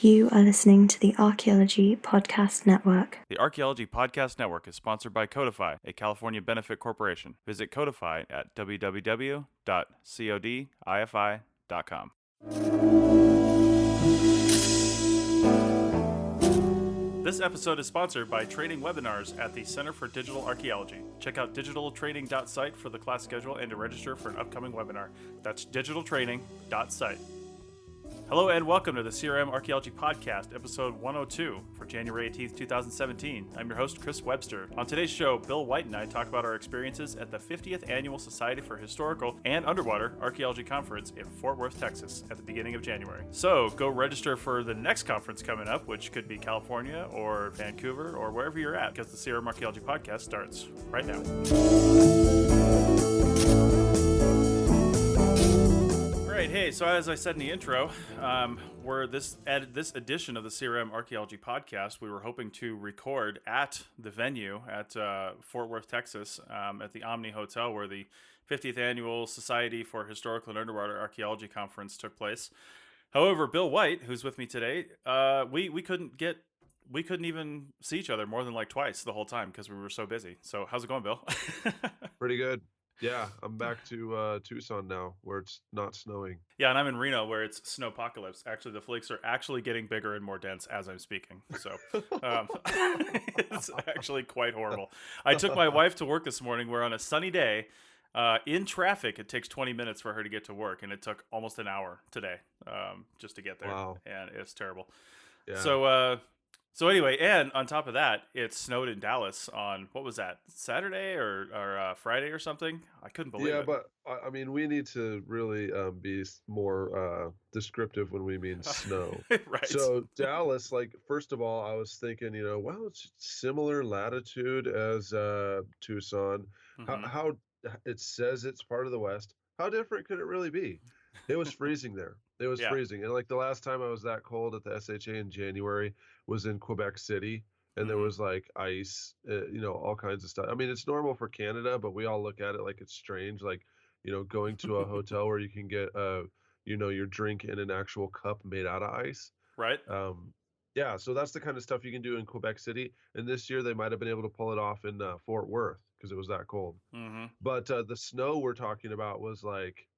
You are listening to the Archaeology Podcast Network. The Archaeology Podcast Network is sponsored by Codify, a California benefit corporation. Visit Codify at www.codifi.com. This episode is sponsored by training webinars at the Center for Digital Archaeology. Check out digitaltraining.site for the class schedule and to register for an upcoming webinar. That's digitaltraining.site. Hello and welcome to the CRM Archaeology Podcast, episode 102 for January 18th, 2017. I'm your host, Chris Webster. On today's show, Bill White and I talk about our experiences at the 50th Annual Society for Historical and Underwater Archaeology Conference in Fort Worth, Texas at the beginning of January. So go register for the next conference coming up, which could be California or Vancouver or wherever you're at, because the CRM Archaeology Podcast starts right now. Hey, so as I said in the intro, we're this edition of the CRM Archaeology Podcast. We were hoping to record at the venue at Fort Worth, Texas, at the Omni Hotel, where the 50th Annual Society for Historical and Underwater Archaeology Conference took place. However, Bill White, who's with me today, we couldn't even see each other more than like twice the whole time because we were so busy. So how's it going, Bill? Pretty good. Yeah, I'm back to Tucson now, where it's not snowing. Yeah, and I'm in Reno, where it's snowpocalypse. Actually, the flakes are actually getting bigger and more dense as I'm speaking. So it's actually quite horrible. I took my wife to work this morning. We're on a sunny day. In traffic, it takes 20 minutes for her to get to work, and it took almost an hour today just to get there. Wow. And it's terrible. Yeah. So anyway, and on top of that, it snowed in Dallas on, what was that, Saturday or Friday or something? I couldn't believe it. Yeah, but I mean, we need to really be more descriptive when we mean snow. Right. So Dallas, like, first of all, I was thinking, well, it's similar latitude as Tucson. Mhm. How it says it's part of the West. How different could it really be? It was freezing there. It was Yeah. freezing. And like the last time I was that cold at the SHA in January was in Quebec City. And there was like ice, all kinds of stuff. I mean, it's normal for Canada, but we all look at it like it's strange. Like, going to a hotel where you can get, your drink in an actual cup made out of ice. Right. Yeah, so that's the kind of stuff you can do in Quebec City. And this year they might have been able to pull it off in Fort Worth because it was that cold. Mm-hmm. But the snow we're talking about was like,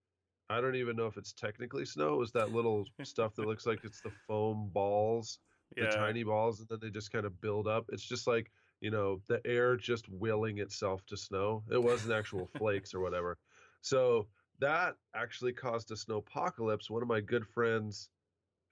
I don't even know if it's technically snow. It was that little stuff that looks like it's the foam balls, the tiny balls, and then they just kind of build up. It's just like, the air just willing itself to snow. It wasn't actual flakes or whatever. So that actually caused a snowpocalypse. One of my good friends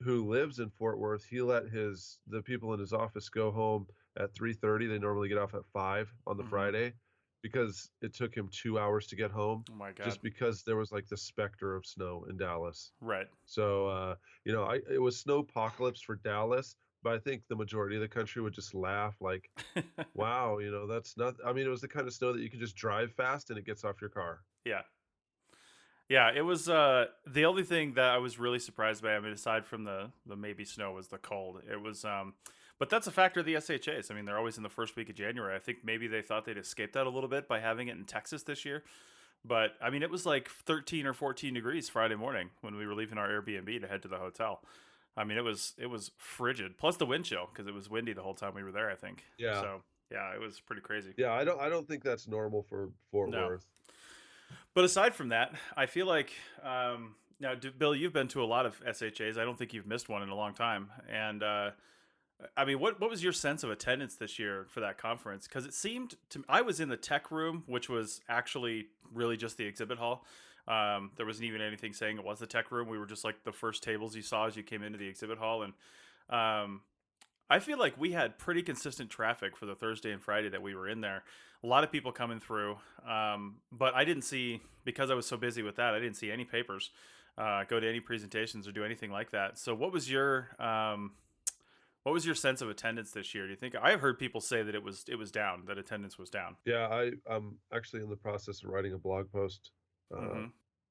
who lives in Fort Worth, he let the people in his office go home at 3:30. They normally get off at 5 on the Friday, because it took him 2 hours to get home. Oh my God. Just because there was like the specter of snow in Dallas. Right. So, it was snowpocalypse for Dallas, but I think the majority of the country would just laugh like, wow, that's not, I mean, it was the kind of snow that you can just drive fast and it gets off your car. Yeah. Yeah, it was the only thing that I was really surprised by, I mean, aside from the maybe snow, was the cold. It was but that's a factor of the SHAs. I mean, they're always in the first week of January. I think maybe they thought they'd escape that a little bit by having it in Texas this year. But I mean, it was like 13 or 14 degrees Friday morning when we were leaving our Airbnb to head to the hotel. I mean, it was frigid. Plus the wind chill, because it was windy the whole time we were there, I think. Yeah. So yeah, it was pretty crazy. Yeah, I don't think that's normal for Fort Worth. But aside from that, I feel like now, Bill, you've been to a lot of SHAs. I don't think you've missed one in a long time. And I mean, what was your sense of attendance this year for that conference? Because it seemed to I was in the tech room, which was actually really just the exhibit hall. There wasn't even anything saying it was the tech room. We were just like the first tables you saw as you came into the exhibit hall. And I feel like we had pretty consistent traffic for the Thursday and Friday that we were in there. A lot of people coming through, but I didn't see, because I was so busy with that, I didn't see any papers go to any presentations or do anything like that. So what was your sense of attendance this year? Do you think, I have heard people say that it was down, that attendance was down? Yeah, I'm actually in the process of writing a blog post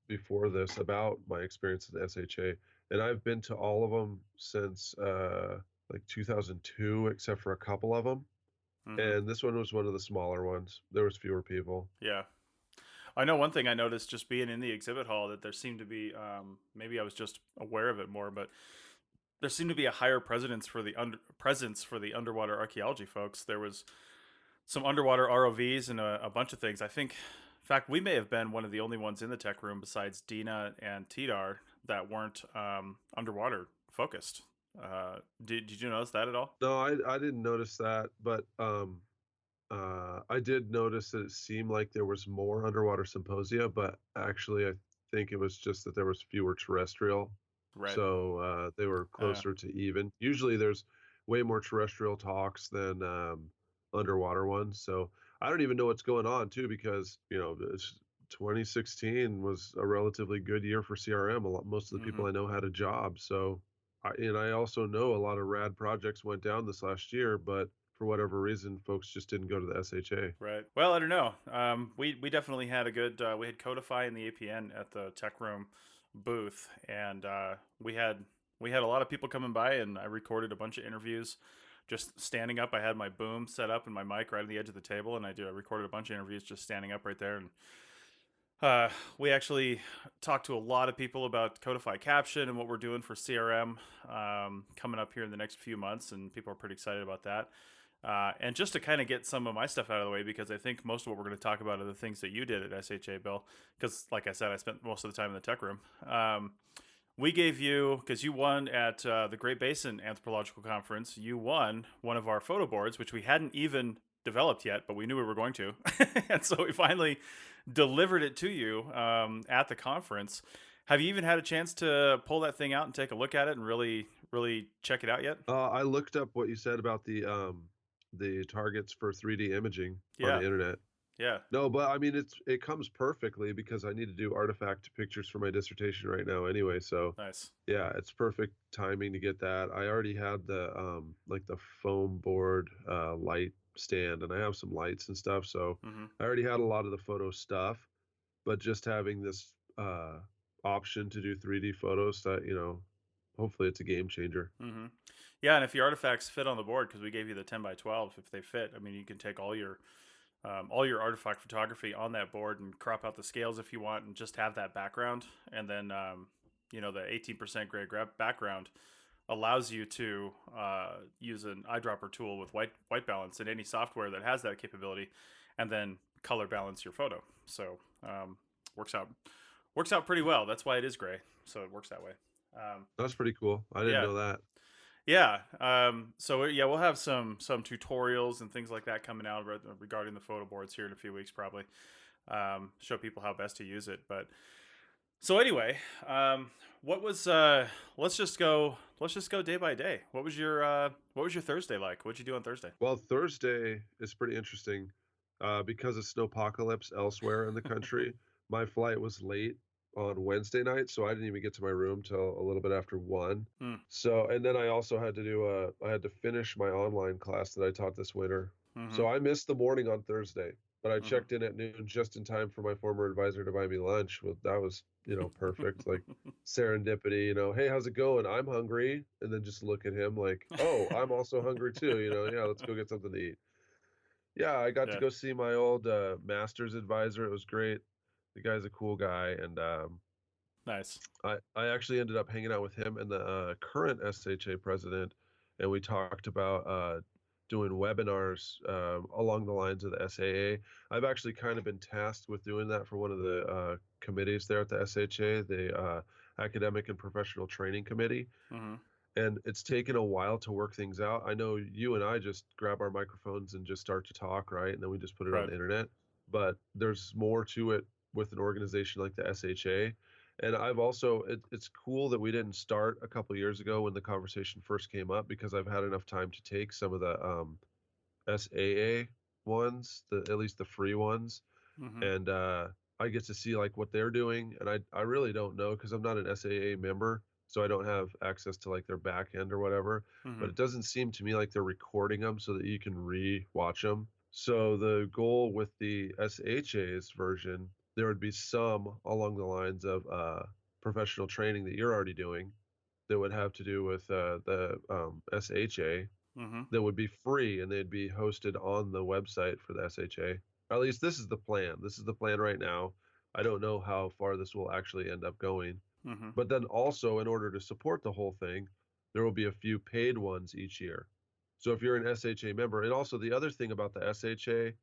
before this about my experience at the SHA, and I've been to all of them since like 2002, except for a couple of them. And this one was one of the smaller ones. There was fewer people. Yeah. I know one thing I noticed just being in the exhibit hall, that there seemed to be, maybe I was just aware of it more, but there seemed to be a higher presence for the underwater archaeology folks. There was some underwater ROVs and a bunch of things. I think, in fact, we may have been one of the only ones in the tech room besides Dina and Tidar that weren't underwater focused. Did you notice that at all? No, I didn't notice that, but I did notice that it seemed like there was more underwater symposia, but actually I think it was just that there was fewer terrestrial, Right. so they were closer to even. Usually there's way more terrestrial talks than underwater ones, so I don't even know what's going on too, because 2016 was a relatively good year for CRM. Most of the people I know had a job, so and I also know a lot of rad projects went down this last year, but for whatever reason, folks just didn't go to the SHA. Right. Well, I don't know. We definitely had a good. We had Codify in the APN at the tech room booth, and we had a lot of people coming by, and I recorded a bunch of interviews, just standing up. I had my boom set up and my mic right on the edge of the table, and I recorded a bunch of interviews just standing up right there. And we actually talked to a lot of people about Codify Caption and what we're doing for CRM coming up here in the next few months, and people are pretty excited about that. And just to kind of get some of my stuff out of the way, because I think most of what we're going to talk about are the things that you did at SHA, Bill. Because, like I said, I spent most of the time in the tech room. We gave you, because you won at the Great Basin Anthropological Conference, you won one of our photo boards, which we hadn't even developed yet, but we knew we were going to. And so we finally delivered it to you at the conference. Have you even had a chance to pull that thing out and take a look at it and really check it out yet? I looked up what you said about the targets for 3D imaging on Yeah. the internet. Yeah. No, but I mean it comes perfectly because I need to do artifact pictures for my dissertation right now anyway. So Nice. yeah, it's perfect timing to get that. I already had the like the foam board light stand, and I have some lights and stuff. So Mm-hmm. I already had a lot of the photo stuff, but just having this option to do 3D photos, that hopefully it's a game changer. Mm-hmm. Yeah, and if your artifacts fit on the board, because we gave you the 10 by 12, if they fit, I mean, you can take all your artifact photography on that board and crop out the scales if you want, and just have that background. And then the 18% gray background allows you to use an eyedropper tool with white balance in any software that has that capability, and then color balance your photo. So works out pretty well. That's why it is gray. So it works that way. That's pretty cool. I didn't Yeah. know that. Yeah. So yeah, we'll have some tutorials and things like that coming out regarding the photo boards here in a few weeks, probably. Show people how best to use it. But so anyway, what was let's just go day by day. What was your Thursday like? What'd you do on Thursday? Well, Thursday is pretty interesting because of snowpocalypse elsewhere in the country. My flight was late on Wednesday night, so I didn't even get to my room till a little bit after 1. Hmm. So, and then I also had to I had to finish my online class that I taught this winter. Mm-hmm. So I missed the morning on Thursday, but I Mm-hmm. checked in at noon just in time for my former advisor to buy me lunch. Well, that was, perfect. Like serendipity, hey, how's it going? I'm hungry. And then just look at him like, oh, I'm also hungry too. Yeah, let's go get something to eat. Yeah, I got to Yeah. go see my old master's advisor. It was great. The guy's a cool guy, and Nice. I actually ended up hanging out with him and the current SHA president, and we talked about doing webinars along the lines of the SAA. I've actually kind of been tasked with doing that for one of the committees there at the SHA, the Academic and Professional Training Committee. Mm-hmm. And it's taken a while to work things out. I know you and I just grab our microphones and just start to talk, right? And then we just put it on Right. the internet. But there's more to it with an organization like the SHA. And I've also, it's cool that we didn't start a couple years ago when the conversation first came up, because I've had enough time to take some of the SAA ones, at least the free ones, Mm-hmm. and I get to see like what they're doing. And I really don't know because I'm not an SAA member, so I don't have access to like their back end or whatever. Mm-hmm. But it doesn't seem to me like they're recording them so that you can re-watch them. So the goal with the SHA's version, there would be some along the lines of professional training that you're already doing that would have to do with the SHA, Mm-hmm. that would be free, and they'd be hosted on the website for the SHA. Or at least this is the plan. This is the plan right now. I don't know how far this will actually end up going. Mm-hmm. But then also, in order to support the whole thing, there will be a few paid ones each year. So if you're an SHA member, and also the other thing about the SHA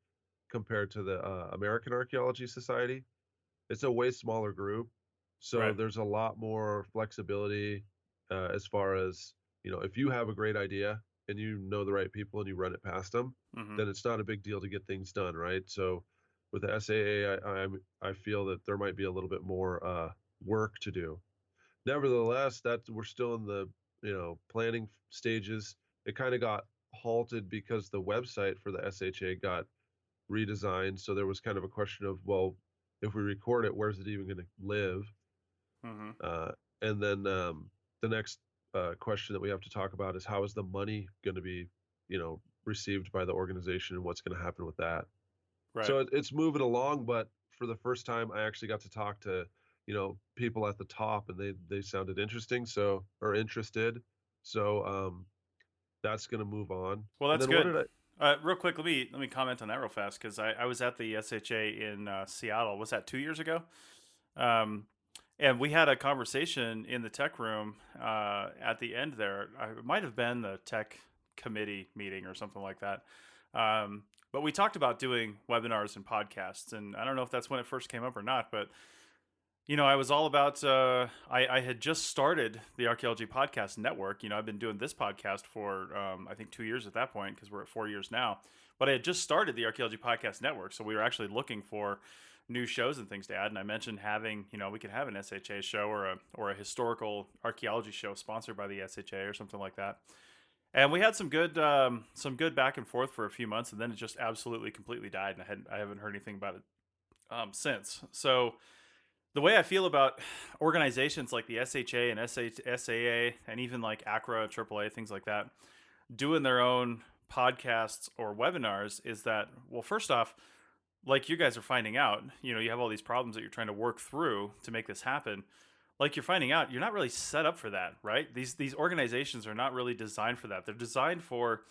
compared to the American Archaeology Society, it's a way smaller group. So Right. there's a lot more flexibility as far as, if you have a great idea and you know the right people and you run it past them, Hmm. then it's not a big deal to get things done, right? So with the SAA, I feel that there might be a little bit more work to do. Nevertheless, that we're still in the planning stages. It kind of got halted because the website for the SHA got redesigned. So there was kind of a question of, well, if we record it, where's it even going to live? Hmm. Uh, and then the next question that we have to talk about is, how is the money going to be, received by the organization, and what's going to happen with that? Right. So it's moving along, but for the first time, I actually got to talk to, people at the top, and they sounded interesting, or interested. So that's going to move on. Well, And that's then what good. did I? Real quick, let me comment on that real fast because I was at the SHA in Seattle. Was that 2 years ago? Um, and we had a conversation in the tech room at the end there. It might have been the tech committee meeting or something like that. But we talked about doing webinars and podcasts, and I don't know if that's when it first came up or not, but I was all about. I had just started the Archaeology Podcast Network. I've been doing this podcast for I think 2 years at that point because we're at 4 years now. But I had just started the Archaeology Podcast Network, so we were actually looking for new shows and things to add. And I mentioned having, we could have an SHA show or a historical archaeology show sponsored by the SHA or something like that. And we had some good back and forth for a few months, and then it just absolutely completely died, and I haven't heard anything about it since. So the way I feel about organizations like the SHA and SAA and even like ACRA, AAA, things like that, doing their own podcasts or webinars is that, well, first off, like you guys are finding out, you have all these problems that you're trying to work through to make this happen. Like you're finding out, you're not really set up for that, right? These organizations are not really designed for that. They're designed for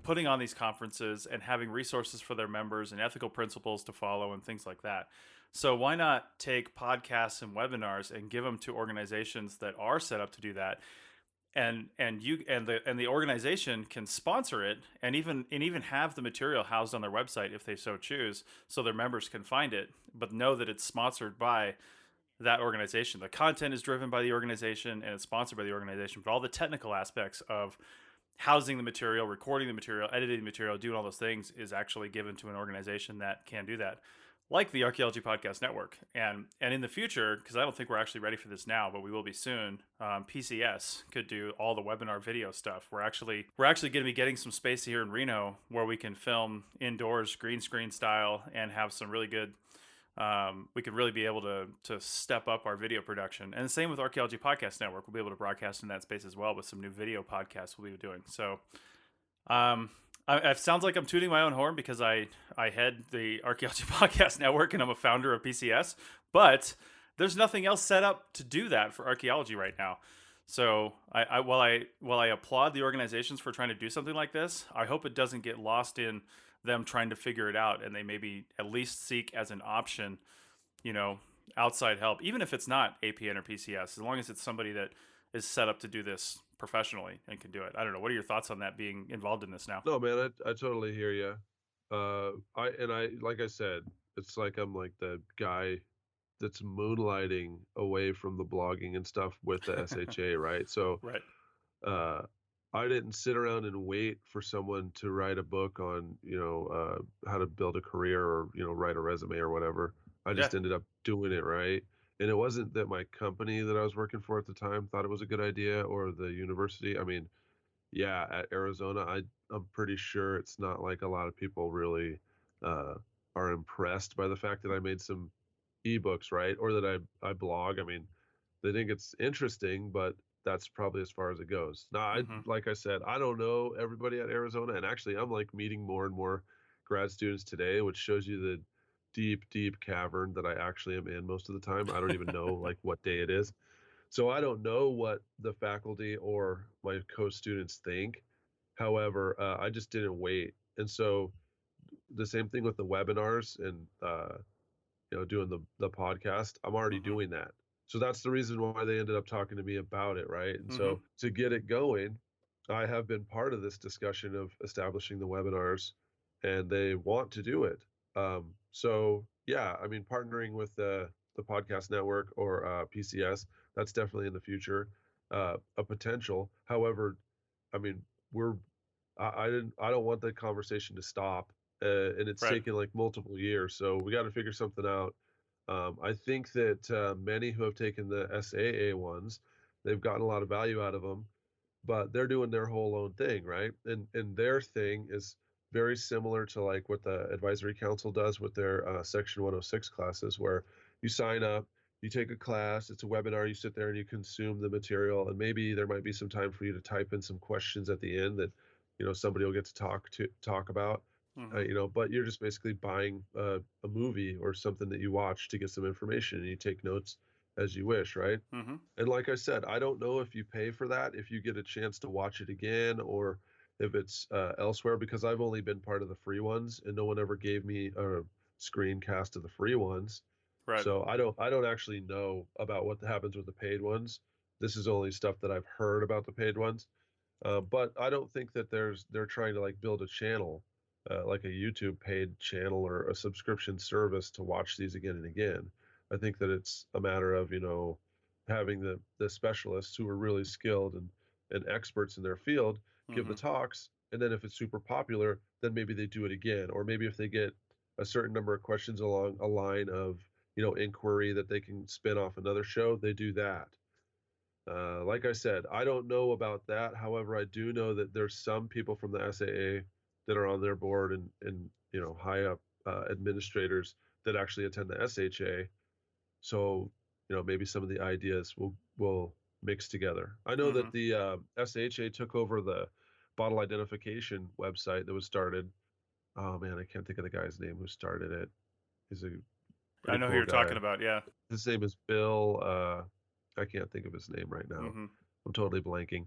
putting on these conferences and having resources for their members and ethical principles to follow and things like that. So why not take podcasts and webinars and give them to organizations that are set up to do that? And the organization can sponsor it and even have the material housed on their website if they so choose, so their members can find it, but know that it's sponsored by that organization. The content is driven by the organization and it's sponsored by the organization, but all the technical aspects of housing the material, recording the material, editing the material, doing all those things is actually given to an organization that can do that, like the Archaeology Podcast Network. And in the future, because I don't think we're actually ready for this now, but we will be soon. PCS could do all the webinar video stuff. We're actually going to be getting some space here in Reno where we can film indoors, green screen style, and have some really good. We could really be able to step up our video production. And the same with Archaeology Podcast Network. We'll be able to broadcast in that space as well with some new video podcasts we'll be doing. So it sounds like I'm tooting my own horn because I head the Archaeology Podcast Network and I'm a founder of PCS, but there's nothing else set up to do that for archaeology right now. So while I applaud the organizations for trying to do something like this, I hope it doesn't get lost in them trying to figure it out, and they maybe at least seek as an option, you know, outside help, even if it's not APN or PCS, as long as it's somebody that is set up to do this professionally and can do it. I don't know. What are your thoughts on that, being involved in this now? No, man, I totally hear you. I like I said, it's like I'm like the guy that's moonlighting away from the blogging and stuff with the SHA, right? So Right. uh, I didn't sit around and wait for someone to write a book on, how to build a career, or, write a resume or whatever. I Yeah. just ended up doing it, right? And it wasn't that my company that I was working for at the time thought it was a good idea, or the university. I mean, yeah, at Arizona, I'm pretty sure it's not like a lot of people really uh, are impressed by the fact that I made some ebooks, right? Or that I blog. I mean, they think it's interesting, but that's probably as far as it goes. Now, Hmm. like I said, I don't know everybody at Arizona, and actually, I'm like meeting more and more grad students today, which shows you the deep, deep cavern that I actually am in most of the time. I don't even know like what day it is. So I don't know what the faculty or my co-students think. However, I just didn't wait. And so the same thing with the webinars and doing the podcast. I'm already Hmm. doing that. So that's the reason why they ended up talking to me about it, right? And Mm-hmm. so to get it going, I have been part of this discussion of establishing the webinars, and they want to do it. So yeah, I mean, partnering with the podcast network or PCS, that's definitely in the future, a potential. However, I mean, we're I don't want the conversation to stop, and it's Right. taken like multiple years, so we got to figure something out. I think that many who have taken the SAA ones, they've gotten a lot of value out of them, but they're doing their whole own thing, right? And their thing is very similar to like what the advisory council does with their Section 106 classes, where you sign up, you take a class, it's a webinar, you sit there and you consume the material, and maybe there might be some time for you to type in some questions at the end that somebody will get to talk about. Mm-hmm. But you're just basically buying a movie or something that you watch to get some information, and you take notes as you wish, right? Mm-hmm. And like I said, I don't know if you pay for that, if you get a chance to watch it again, or if it's elsewhere, because I've only been part of the free ones, and no one ever gave me a screencast of the free ones. Right. So I don't actually know about what happens with the paid ones. This is only stuff that I've heard about the paid ones. But I don't think that they're trying to like build a channel, like a YouTube paid channel or a subscription service to watch these again and again. I think that it's a matter of having the specialists who are really skilled and experts in their field give Mm-hmm. the talks, and then if it's super popular, then maybe they do it again, or maybe if they get a certain number of questions along a line of inquiry that they can spin off another show, they do that. Like I said, I don't know about that. However, I do know that there's some people from the SAA that are on their board and high up administrators that actually attend the SHA. So maybe some of the ideas will mix together. I know Mm-hmm. that the SHA took over the bottle identification website that was started. Oh man, I can't think of the guy's name who started it. He's a I pretty know who cool you're talking guy. about. Yeah. His name is Bill. I can't think of his name right now. Mm-hmm. I'm totally blanking.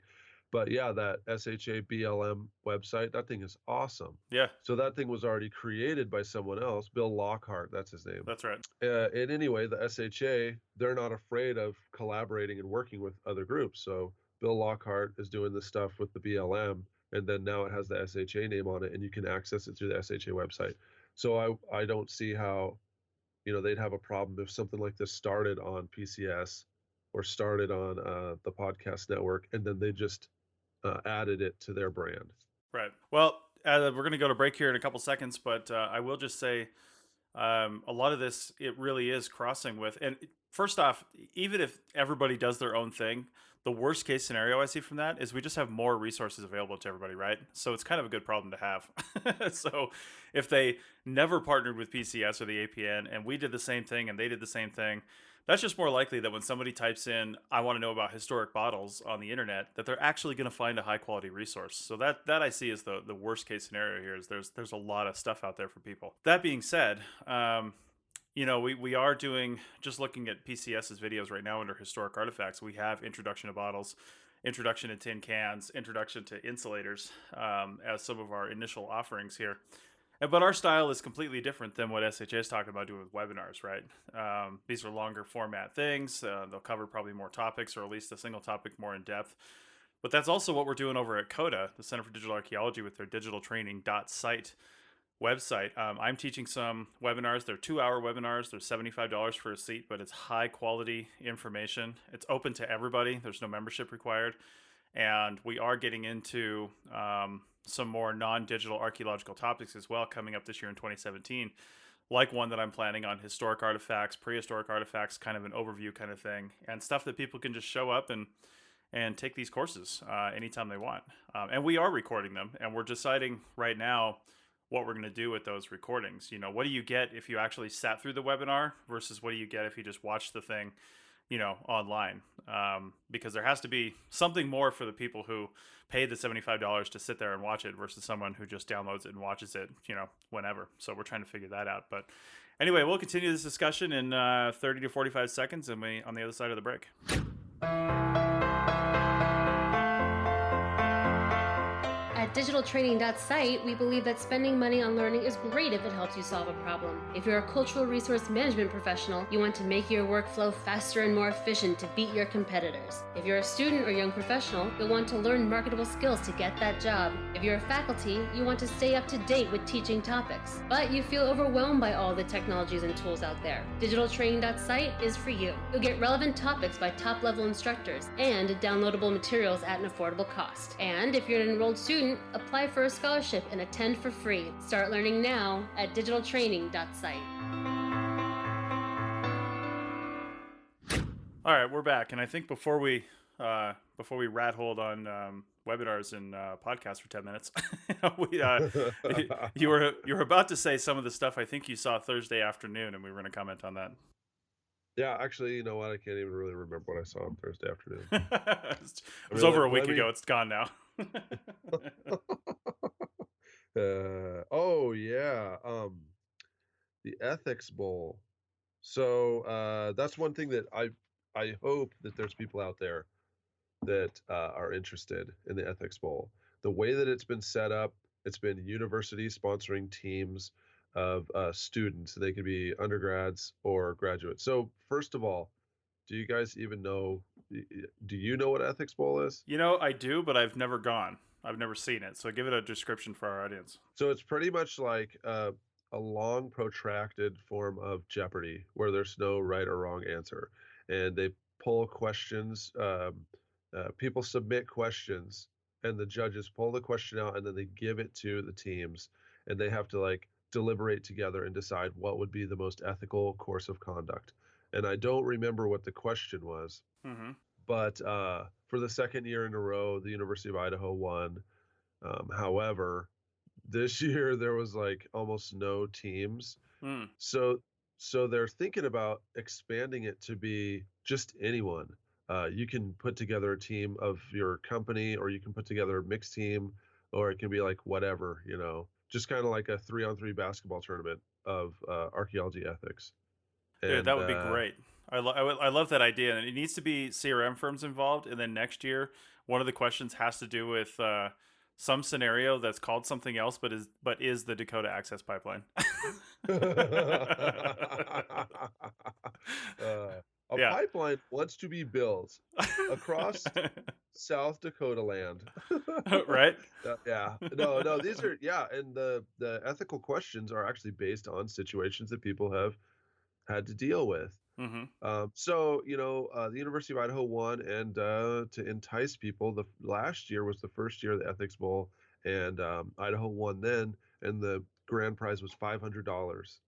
But yeah, that SHABLM website, that thing is awesome. Yeah. So that thing was already created by someone else, Bill Lockhart, that's his name. That's right. And anyway, the SHA, they're not afraid of collaborating and working with other groups. So Bill Lockhart is doing this stuff with the BLM, and then now it has the SHA name on it, and you can access it through the SHA website. So I don't see how they'd have a problem if something like this started on PCS or started on the podcast network, and then they just added it to their brand. Right. Well, we're going to go to break here in a couple seconds, but I will just say a lot of this, it really is crossing with. And first off, even if everybody does their own thing, the worst case scenario I see from that is we just have more resources available to everybody, right? So it's kind of a good problem to have. So if they never partnered with PCS or the APN and we did the same thing and they did the same thing, that's just more likely that when somebody types in, I want to know about historic bottles on the internet, that they're actually going to find a high quality resource. So that I see is the worst case scenario here is there's a lot of stuff out there for people. That being said, we are doing, just looking at PCS's videos right now under historic artifacts, we have introduction to bottles, introduction to tin cans, introduction to insulators as some of our initial offerings here. But our style is completely different than what SHA is talking about doing with webinars, right? These are longer format things. They'll cover probably more topics, or at least a single topic more in depth. But that's also what we're doing over at CODA, the Center for Digital Archaeology, with their digital training.site website. I'm teaching some webinars. They're 2-hour webinars. They're $75 for a seat, but it's high quality information. It's open to everybody. There's no membership required. And we are getting into some more non-digital archaeological topics as well coming up this year in 2017, like one that I'm planning on historic artifacts, prehistoric artifacts, kind of an overview kind of thing, and stuff that people can just show up and take these courses anytime they want. And we are recording them, and we're deciding right now what we're going to do with those recordings. What do you get if you actually sat through the webinar versus what do you get if you just watch the thing online, because there has to be something more for the people who paid the $75 to sit there and watch it versus someone who just downloads it and watches it, whenever. So we're trying to figure that out. But anyway, we'll continue this discussion in 30 to 45 seconds and on the other side of the break. At digitaltraining.site, we believe that spending money on learning is great if it helps you solve a problem. If you're a cultural resource management professional, you want to make your workflow faster and more efficient to beat your competitors. If you're a student or young professional, you'll want to learn marketable skills to get that job. If you're a faculty, you want to stay up to date with teaching topics, but you feel overwhelmed by all the technologies and tools out there. Digitaltraining.site is for you. You'll get relevant topics by top-level instructors and downloadable materials at an affordable cost. And if you're an enrolled student, apply for a scholarship and attend for free. Start learning now at digitaltraining.site. All right, we're back, and I think before we rat hold on webinars and podcasts for 10 minutes, you were about to say some of the stuff I think you saw Thursday afternoon, and we were going to comment on that. Yeah, actually, you know what? I can't even really remember what I saw on Thursday afternoon. It was over a week ago. It's gone now. Oh yeah, the Ethics Bowl. So that's one thing that I hope that there's people out there that are interested in the Ethics Bowl. The way that it's been set up, it's been universities sponsoring teams of students. They could be undergrads or graduates. So first of all, do you guys even know? Do you know what Ethics Bowl is? You know, I do, but I've never gone. I've never seen it. So give it a description for our audience. So it's pretty much like a long, protracted form of Jeopardy where there's no right or wrong answer. And they pull questions. People submit questions, and the judges pull the question out, and then they give it to the teams, and they have to like deliberate together and decide what would be the most ethical course of conduct. And I don't remember what the question was, but for the second year in a row, the University of Idaho won. However, this year there was like almost no teams. So they're thinking about expanding it to be just anyone. You can put together a team of your company, or you can put together a mixed team, or it can be like whatever, just kind of like a 3-on-3 basketball tournament of archaeology ethics. Dude, that would be great. I love that idea, and it needs to be CRM firms involved. And then next year, one of the questions has to do with some scenario that's called something else, but is the Dakota Access Pipeline. A pipeline wants to be built across South Dakota land. Right? No, these are, and the ethical questions are actually based on situations that people have had to deal with. So, the University of Idaho won, and to entice people, the last year was the first year of the Ethics Bowl, and Idaho won then, and the grand prize was $500.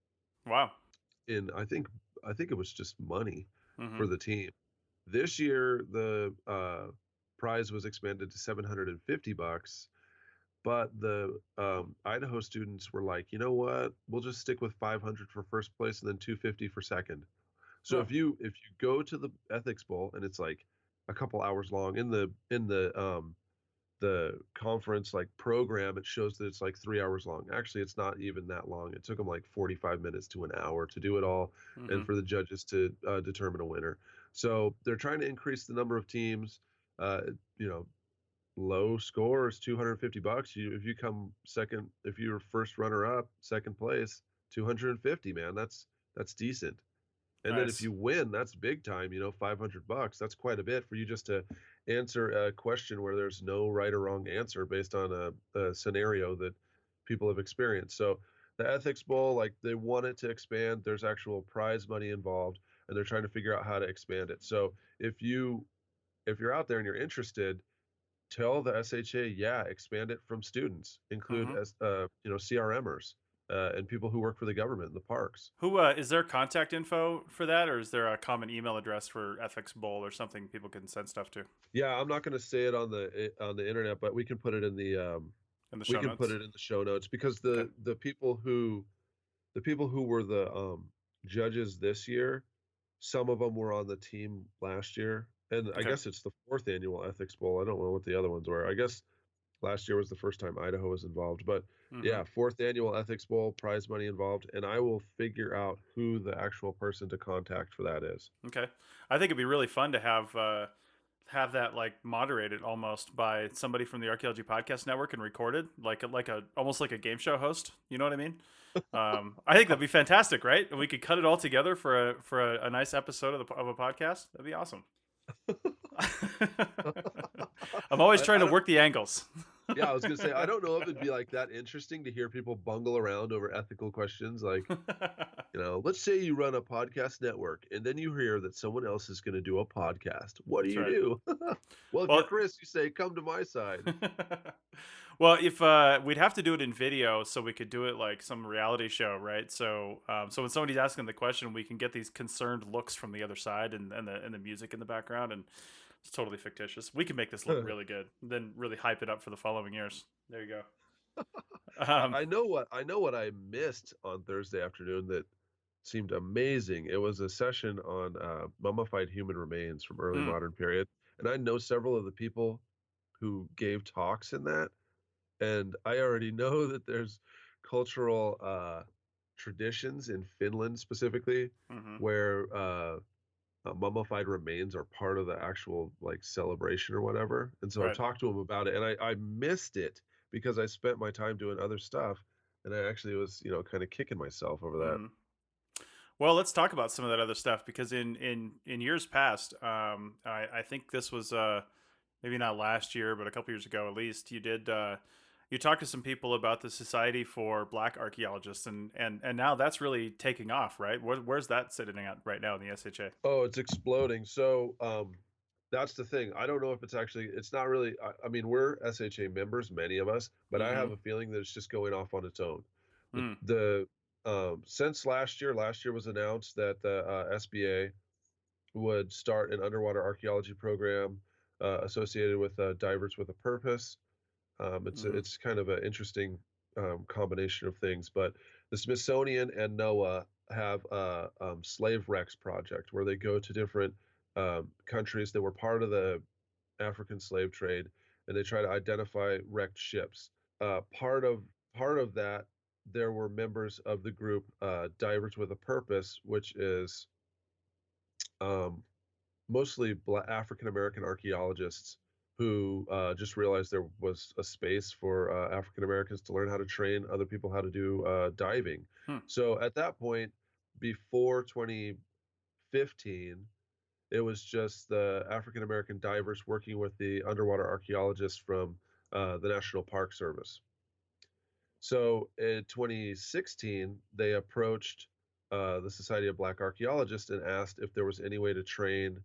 Wow. And I think it was just money for the team. This year, the prize was expanded to $750, but the Idaho students were like, you know what? We'll just stick with $500 for first place and then $250 for second. So if you go to the Ethics Bowl, and it's like a couple hours long, in the conference like program, it shows that it's like 3 hours long. Actually, it's not even that long. It took them like 45 minutes to an hour to do it all, and for the judges to determine a winner. So they're trying to increase the number of teams. Low score is $250. If you come second, if you're first runner up, second place, $250, man. That's decent. And then if you win, that's big time, $500. That's quite a bit for you just to answer a question where there's no right or wrong answer based on a scenario that people have experienced. So the Ethics Bowl, like, they want it to expand. There's actual prize money involved, and they're trying to figure out how to expand it. So if you're out there and you're interested, tell the SHA, expand it from students, include CRMers. And people who work for the government in the parks. Who is there contact info for that, or is there a common email address for Ethics Bowl or something people can send stuff to? Yeah, I'm not going to say it on the internet, but we can put it in the show notes. Put it in the show notes, because the people who were the judges this year, some of them were on the team last year, and I guess it's the 4th annual Ethics Bowl. I don't know what the other ones were. I guess last year was the first time Idaho was involved, but 4th annual Ethics Bowl, prize money involved, and I will figure out who the actual person to contact for that is. Okay. I think it'd be really fun to have that like moderated almost by somebody from the Archaeology Podcast Network and recorded like a almost like a game show host. You know what I mean? I think that'd be fantastic, right? And we could cut it all together for a nice episode of a podcast. That'd be awesome. I'm always trying I to don't. work the angles. Yeah, I was gonna say I don't know if it'd be like that interesting to hear people bungle around over ethical questions. Like, let's say you run a podcast network, and then you hear that someone else is gonna do a podcast. What do That's you right. do? Well, if Well, you're Chris, you say, "Come to my side." well, if we'd have to do it in video, so we could do it like some reality show, right? So, so when somebody's asking the question, we can get these concerned looks from the other side, and the music in the background, and it's totally fictitious. We can make this look really good, and then really hype it up for the following years. There you go. I know what I missed on Thursday afternoon that seemed amazing. It was a session on mummified human remains from early Mm, modern period, and I know several of the people who gave talks in that, and I already know that there's cultural traditions in Finland specifically hmm where mummified remains are part of the actual like celebration or whatever. And so I've right. talked to him about it, and I missed it because I spent my time doing other stuff, and I actually was kind of kicking myself over that. hmm Well, let's talk about some of that other stuff because in years past, I think this was maybe not last year, but a couple years ago at least, you did you talked to some people about the Society for Black Archaeologists, and now that's really taking off, right? Where's that sitting at right now in the SHA? Oh, it's exploding. So that's the thing. I don't know if it's not really, I mean, we're SHA members, many of us, but I Mm-hmm. have a feeling that it's just going off on its own. The, Mm, the since last year was announced that the SBA would start an underwater archaeology program associated with Divers with a Purpose. mm-hmm. It's kind of an interesting combination of things. But the Smithsonian and NOAA have a slave wrecks project where they go to different countries that were part of the African slave trade, and they try to identify wrecked ships. Uh, part of part of that, there were members of the group Divers with a Purpose, which is um, mostly African American archaeologists who just realized there was a space for African Americans to learn how to train other people how to do diving. Hmm. So at that point, before 2015, it was just the African American divers working with the underwater archaeologists from the National Park Service. So in 2016, they approached the Society of Black Archaeologists and asked if there was any way to train.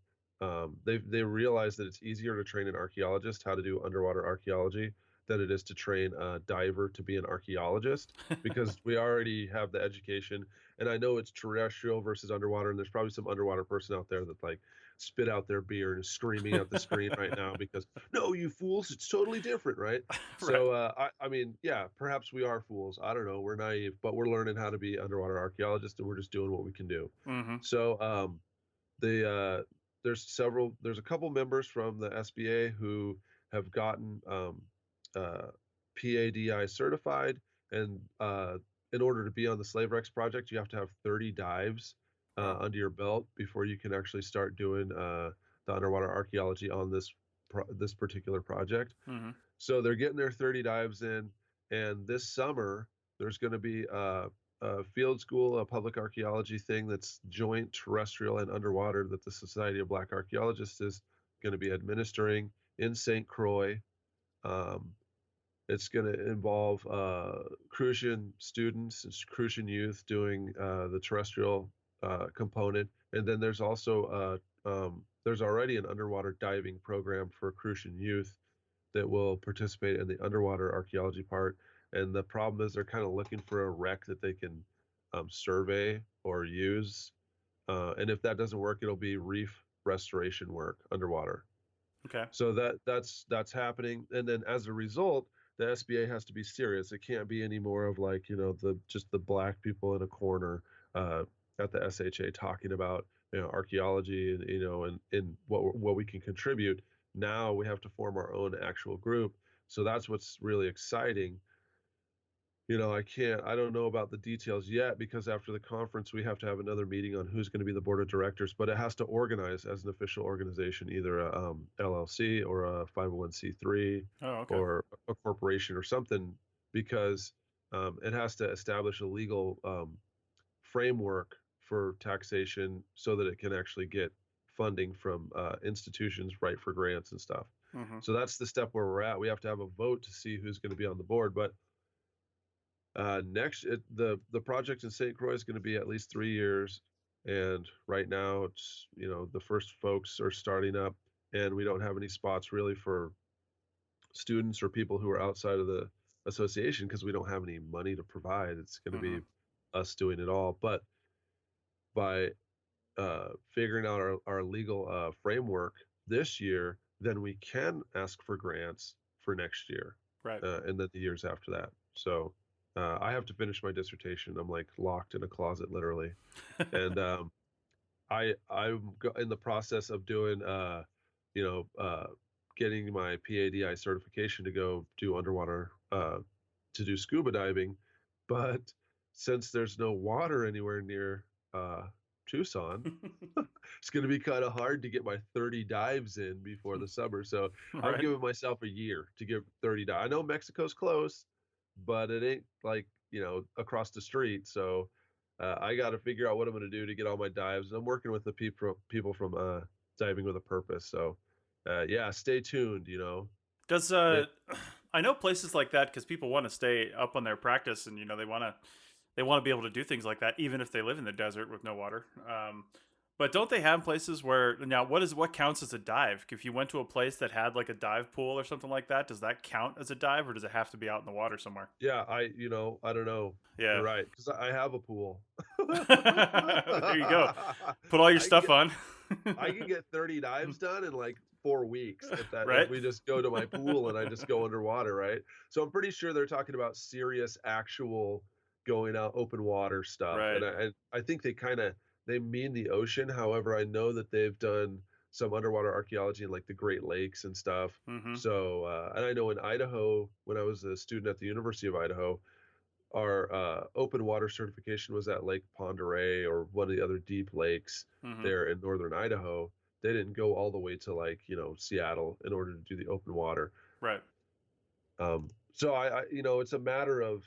They realized that it's easier to train an archaeologist how to do underwater archaeology than it is to train a diver to be an archaeologist because we already have the education. And I know it's terrestrial versus underwater, and there's probably some underwater person out there that like spit out their beer and is screaming at the screen right now because no, you fools, it's totally different, right? Right. So I mean, yeah, perhaps we are fools. I don't know. We're naive, but we're learning how to be underwater archaeologists, and we're just doing what we can do. Mm-hmm. So the there's a couple members from the SBA who have gotten PADI certified, and in order to be on the Slave Rex project, you have to have 30 dives Wow. under your belt before you can actually start doing the underwater archaeology on this particular project. Mm-hmm. So they're getting their 30 dives in, and this summer there's going to be a field school, a public archaeology thing that's joint terrestrial and underwater that the Society of Black Archaeologists is going to be administering in St. Croix. Um, it's going to involve Crucian students, Crucian youth doing the terrestrial component, and then there's also there's already an underwater diving program for Crucian youth that will participate in the underwater archaeology part. And the problem is they're kind of looking for a wreck that they can survey or use. And if that doesn't work, it'll be reef restoration work underwater. Okay. So that's happening. And then as a result, the SBA has to be serious. It can't be any more of like, the just the black people in a corner at the SHA talking about archaeology and and what we can contribute. Now we have to form our own actual group. So that's what's really exciting. I don't know about the details yet because after the conference, we have to have another meeting on who's going to be the board of directors, but it has to organize as an official organization, either a LLC or a 501c3 Oh, okay. or a corporation or something, because it has to establish a legal framework for taxation so that it can actually get funding from institutions, right, for grants and stuff. Mm-hmm. So that's the step where we're at. We have to have a vote to see who's going to be on the board, but the project in St. Croix is going to be at least 3 years, and right now it's the first folks are starting up, and we don't have any spots really for students or people who are outside of the association because we don't have any money to provide. It's going to Mm-hmm. be us doing it all, but by figuring out our legal framework this year, then we can ask for grants for next year, Right. and then the years after that. So I have to finish my dissertation. I'm like locked in a closet, literally, and I'm in the process of doing, you know, uh, getting my PADI certification to go do underwater, to do scuba diving, but since there's no water anywhere near Tucson, it's going to be kind of hard to get my 30 dives in before the summer. So I'm Right. giving myself a year to get 30 dives. I know Mexico's close, but it ain't like, across the street. So I got to figure out what I'm going to do to get all my dives. I'm working with the people from Diving with a Purpose. So yeah, stay tuned. Does It, I know places like that because people want to stay up on their practice, and they want to be able to do things like that even if they live in the desert with no water. But don't they have places where now what counts as a dive? If you went to a place that had like a dive pool or something like that, does that count as a dive, or does it have to be out in the water somewhere? yeah, I don't know. You're Yeah. right, because I have a pool. There you go. Put all your I can stuff get on. I can get 30 dives done in like 4 weeks if Right. we just go to my pool and I just go underwater, right? So I'm pretty sure they're talking about serious, actual going out open water stuff, Right. and I think they mean the ocean. However, I know that they've done some underwater archaeology in like the Great Lakes and stuff. Mm-hmm. So and I know in Idaho, when I was a student at the University of Idaho, our open water certification was at Lake Pend Oreille or one of the other deep lakes Mm-hmm. there in northern Idaho. They didn't go all the way to like Seattle in order to do the open water. Right. So it's a matter of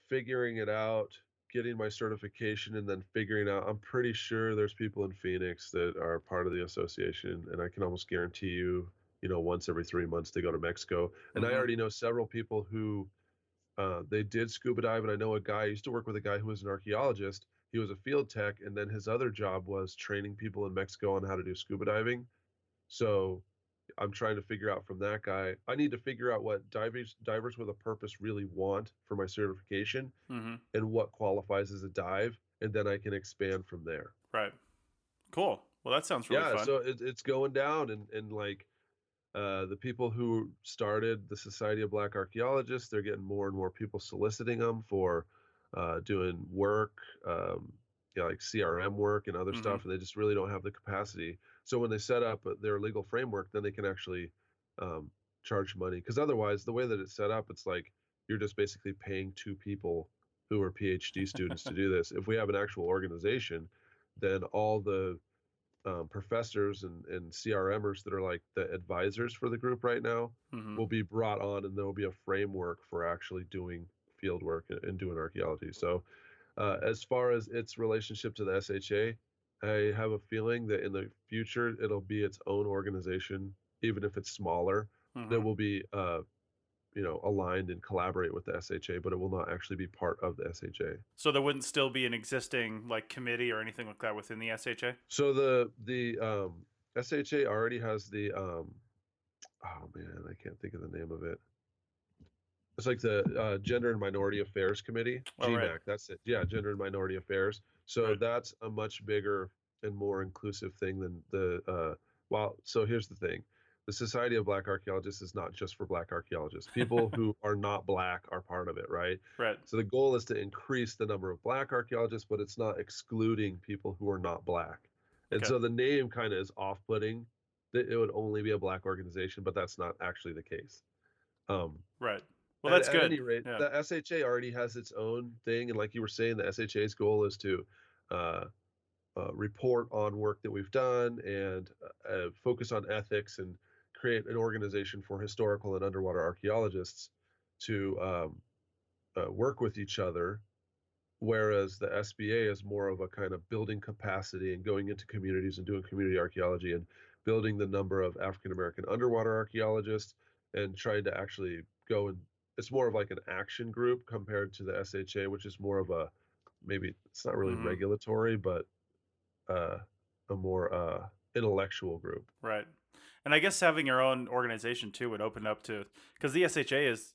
figuring it out, getting my certification, and then figuring out. I'm pretty sure there's people in Phoenix that are part of the association, and I can almost guarantee you, once every 3 months they go to Mexico. And I Mm-hmm. already know several people who they did scuba dive, and I know a guy. I used to work with a guy who was an archaeologist. He was a field tech, and then his other job was training people in Mexico on how to do scuba diving. So I'm trying to figure out from that guy. I need to figure out what divers with a purpose really want for my certification Mm-hmm. and what qualifies as a dive, and then I can expand from there. Right. Cool. Well, that sounds really Yeah, fun. so it's going down, and like the people who started the Society of Black Archaeologists, they're getting more and more people soliciting them for doing work, like CRM work and other Mm-hmm. stuff, and they just really don't have the capacity. So when they set up their legal framework, then they can actually um, charge money. Because otherwise, the way that it's set up, it's like you're just basically paying two people who are PhD students to do this. If we have an actual organization, then all the professors and CRMers that are like the advisors for the group right now Mm-hmm. will be brought on, and there will be a framework for actually doing field work and doing archaeology. So, as far as its relationship to the SHA, I have a feeling that in the future it'll be its own organization, even if it's smaller. That Mm-hmm. will be, aligned and collaborate with the SHA, but it will not actually be part of the SHA. So there wouldn't still be an existing like committee or anything like that within the SHA? So the SHA already has the oh man, I can't think of the name of it. It's like the Gender and Minority Affairs Committee, Oh, right. GMAC. That's it. Yeah, Gender and Minority Affairs. So Right. that's a much bigger and more inclusive thing than the. Well, so here's the thing: the Society of Black Archaeologists is not just for Black archaeologists. People who are not Black are part of it, right? Right. So the goal is to increase the number of Black archaeologists, but it's not excluding people who are not Black. And Okay. so the name kind of is off-putting. That it would only be a Black organization, but that's not actually the case. Um, Right. Well, that's At good. any rate, Yeah. the SHA already has its own thing, and like you were saying, the SHA's goal is to uh, report on work that we've done and focus on ethics and create an organization for historical and underwater archaeologists to work with each other, whereas the SBA is more of a kind of building capacity and going into communities and doing community archaeology and building the number of African American underwater archaeologists and trying to actually go and it's more of like an action group compared to the SHA, which is more of a maybe it's not really Hmm. regulatory, but uh, a more intellectual group. Right. And I guess having your own organization too would open up to, because the SHA is,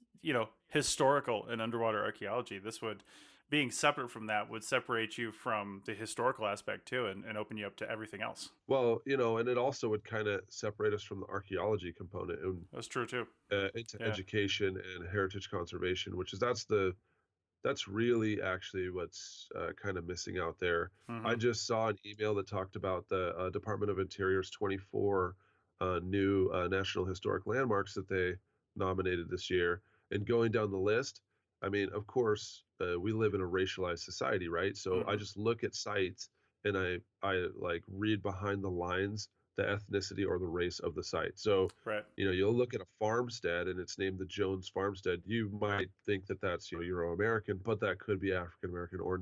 historical and underwater archaeology. This would, being separate from that, would separate you from the historical aspect too, and open you up to everything else. Well, and it also would kind of separate us from the archaeology component and That's true too. into Yeah. education and heritage conservation, which is that's really actually what's kind of missing out there. I Hmm. just saw an email that talked about the Department of Interior's 24 new National Historic Landmarks that they nominated this year. And going down the list, I mean, of course, we live in a racialized society, right? So I Hmm. just look at sites and I like read behind the lines the ethnicity or the race of the site. So Right. you'll look at a farmstead and it's named the Jones Farmstead. You might think that that's, Euro-American, but that could be African American or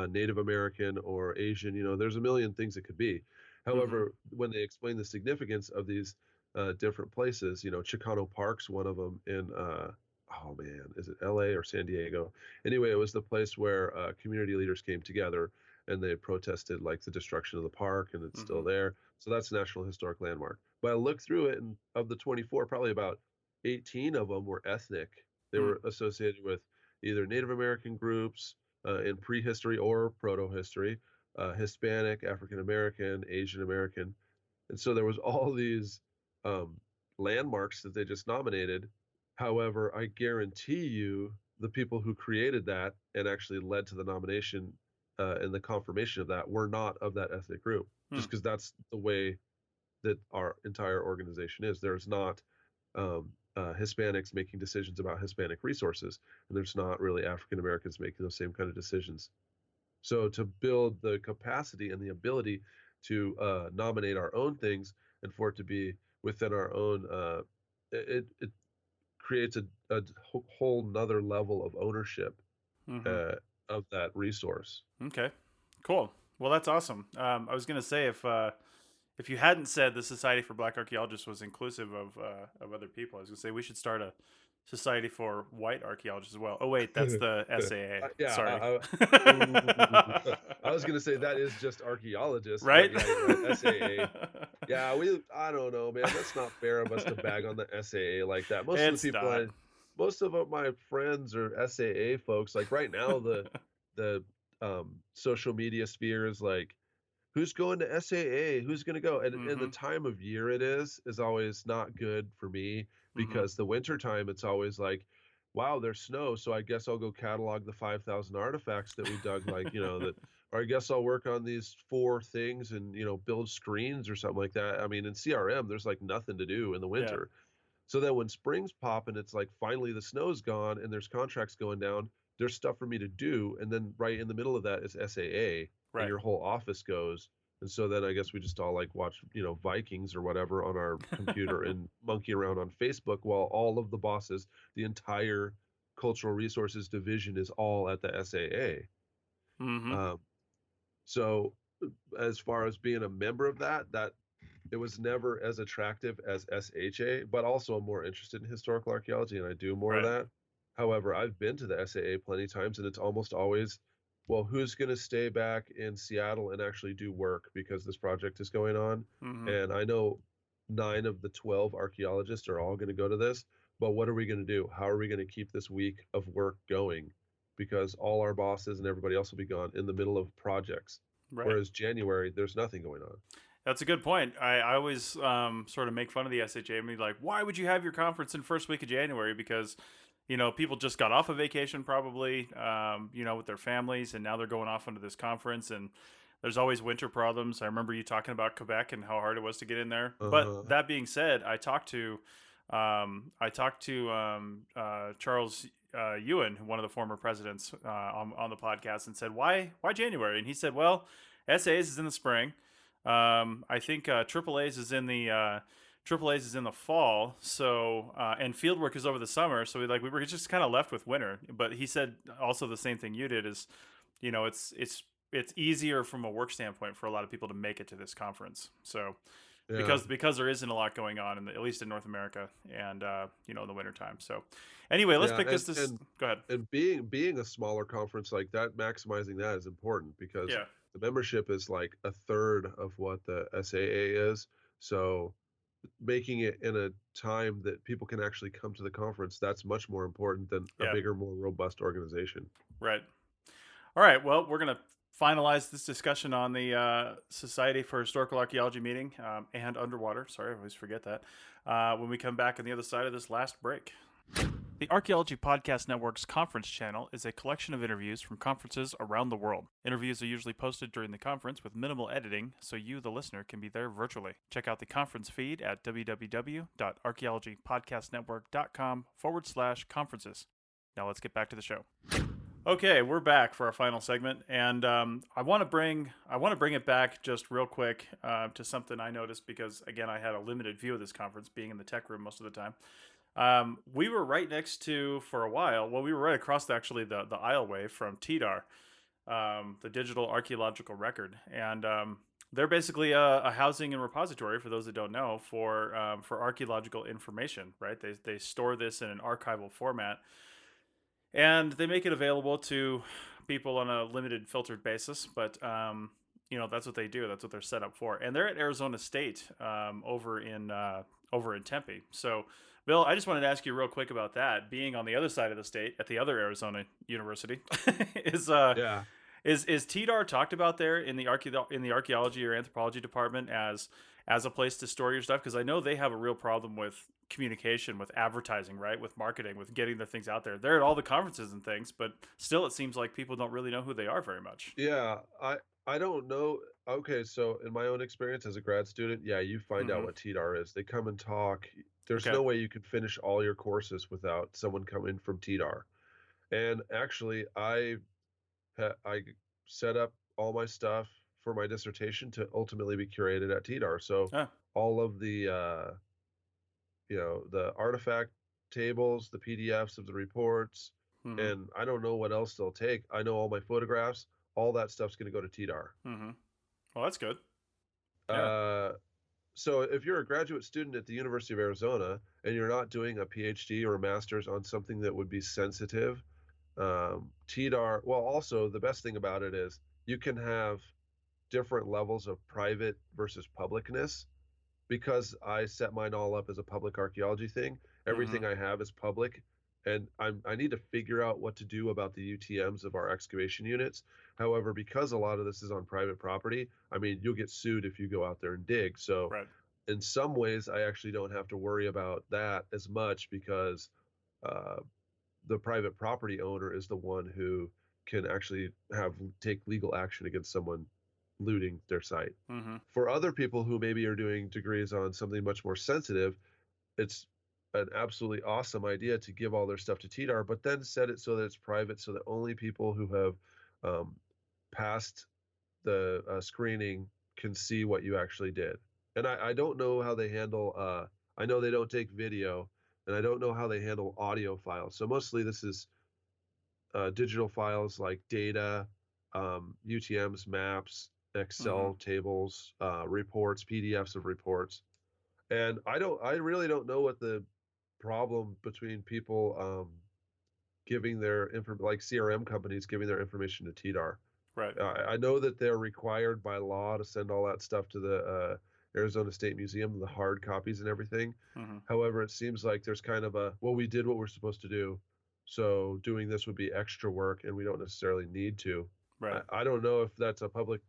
Native American or Asian. There's a million things it could be. Hmm. However, when they explain the significance of these different places, Chicano Park's one of them in, oh man, is it LA or San Diego? Anyway, it was the place where community leaders came together and they protested like the destruction of the park, and it's still Hmm. there. So that's National Historic Landmark. But I looked through it, and of the 24, probably about 18 of them were ethnic. They Hmm. were associated with either Native American groups in prehistory or proto-history, Hispanic, African American, Asian American, and so there was all these um, landmarks that they just nominated. However, I guarantee you, the people who created that and actually led to the nomination and the confirmation of that were not of that ethnic group, Hmm. just because that's the way that our entire organization is. There's not Hispanics making decisions about Hispanic resources, and there's not really African Americans making those same kind of decisions. So to build the capacity and the ability to nominate our own things and for it to be within our own, it creates a whole nother level of ownership Hmm. uh, of that resource. Okay. Cool. Well, that's awesome. I was gonna say, if you hadn't said the Society for Black Archaeologists was inclusive of other people, I was gonna say we should start a society for white archaeologists as well. Oh wait, that's the SAA. Yeah, Sorry. ooh, I was gonna say that is just archaeologists, but Right? yeah, you're right. SAA. Yeah, I don't know, man. That's not fair of us to bag on the SAA like that. It's not. Most of my friends are SAA folks. Like right now, the social media sphere is like, who's going to SAA? Who's going to go? And the Mm-hmm. time of year it is always not good for me Mm-hmm. because the winter time it's always like, wow, there's snow, so I guess I'll go catalog the 5,000 artifacts that we dug, like that, or I guess I'll work on these 4 things and build screens or something like that. I mean, in CRM, there's like nothing to do in the Yeah. winter. So then when spring's pop and it's like finally the snow's gone and there's contracts going down, there's stuff for me to do. And then right in the middle of that is SAA and Right. your whole office goes. And so then I guess we just all like watch, Vikings or whatever on our computer and monkey around on Facebook while all of the bosses, the entire cultural resources division is all at the SAA. Mm-hmm. Um, so as far as being a member of that it was never as attractive as SHA, but also I'm more interested in historical archaeology and I do more of Right. that. However, I've been to the SAA plenty of times and it's almost always, well, who's going to stay back in Seattle and actually do work because this project is going on? Mm-hmm. And I know 9 of the 12 archaeologists are all going to go to this, but what are we going to do? How are we going to keep this week of work going? Because all our bosses and everybody else will be gone in the middle of projects. Right. Whereas January, there's nothing going on. That's a good point. I always sort of make fun of the SHA and be like, why would you have your conference in first week of January? Because, people just got off of vacation probably, with their families, and now they're going off onto this conference, and there's always winter problems. I remember you talking about Quebec and how hard it was to get in there. But Uh-huh. that being said, I talked to I talked to Charles Ewan, one of the former presidents, on the podcast, and said, "Why January?" And he said, "Well, SAs is in the spring. I think Triple A's is in the Triple A's is in the fall. So and field work is over the summer. So we were just kind of left with winter." But he said also the same thing you did is, it's easier from a work standpoint for a lot of people to make it to this conference. So Yeah. because there isn't a lot going on at least in North America and in the wintertime. So anyway, let's Yeah, pick this. Go ahead. and being a smaller conference like that, maximizing that is important because Yeah. the membership is like a third of what the SAA is. So making it in a time that people can actually come to the conference, that's much more important than a Yeah. bigger, more robust organization. Right. All right. Well, we're going to finalize this discussion on the Society for Historical Archaeology meeting and underwater. Sorry, I always forget that. When we come back on the other side of this last break. The Archaeology Podcast Network's conference channel is a collection of interviews from conferences around the world. Interviews are usually posted during the conference with minimal editing, so you, the listener, can be there virtually. Check out the conference feed at www.archaeologypodcastnetwork.com/conferences. Now let's get back to the show. Okay, we're back for our final segment, and I want to bring it back just real quick to something I noticed because again I had a limited view of this conference, being in the tech room most of the time. We were right next to for a while. Well, we were right across the aisleway from TDAR, the Digital Archaeological Record, and they're basically a housing and repository for those that don't know for archaeological information. Right? They store this in an archival format. And they make it available to people on a limited filtered basis, but that's what they do. That's what they're set up for. And they're at Arizona State over in Tempe. So, Bill, I just wanted to ask you real quick about that. Being on the other side of the state at the other Arizona university, is TDAR talked about there in the archaeology or anthropology department as a place to store your stuff? Because I know they have a real problem with communication, with advertising, right? With marketing, with getting their things out there. They're at all the conferences and things, but still it seems like people don't really know who they are very much. Yeah, I don't know. Okay, so in my own experience as a grad student, yeah, you find out Mm-hmm. what TDAR is. They come and talk. There's Okay. no way you can finish all your courses without someone coming from TDAR. And actually, I set up all my stuff for my dissertation to ultimately be curated at TDAR. So Ah. all of the the artifact tables, the PDFs of the reports, Mm-hmm. and I don't know what else they'll take. I know all my photographs, all that stuff's going to go to TDAR. Mm-hmm. Well, that's good. Yeah. So if you're a graduate student at the University of Arizona and you're not doing a PhD or a master's on something that would be sensitive, TDAR, well, also the best thing about it is you can have different levels of private versus publicness. Because I set mine all up as a public archaeology thing, everything Mm-hmm. I have is public, and I need to figure out what to do about the UTMs of our excavation units. However, because a lot of this is on private property, I mean, you'll get sued if you go out there and dig. So Right. in some ways, I actually don't have to worry about that as much because uh, the private property owner is the one who can actually take legal action against someone looting their site. Mm-hmm. For other people who maybe are doing degrees on something much more sensitive, it's an absolutely awesome idea to give all their stuff to TDAR, but then set it so that it's private, so that only people who have passed the screening can see what you actually did. And I don't know how they handle. I know they don't take video, and I don't know how they handle audio files. So mostly this is digital files like data, UTMs, maps, Mm-hmm. Excel tables, reports, PDFs of reports. And I really don't know what the problem between people giving their like CRM companies giving their information to TDAR. Right. I know that they're required by law to send all that stuff to the Arizona State Museum, the hard copies and everything. Mm-hmm. However, it seems like there's kind of well, we did what we're supposed to do. So doing this would be extra work and we don't necessarily need to. Right. I don't know if that's a public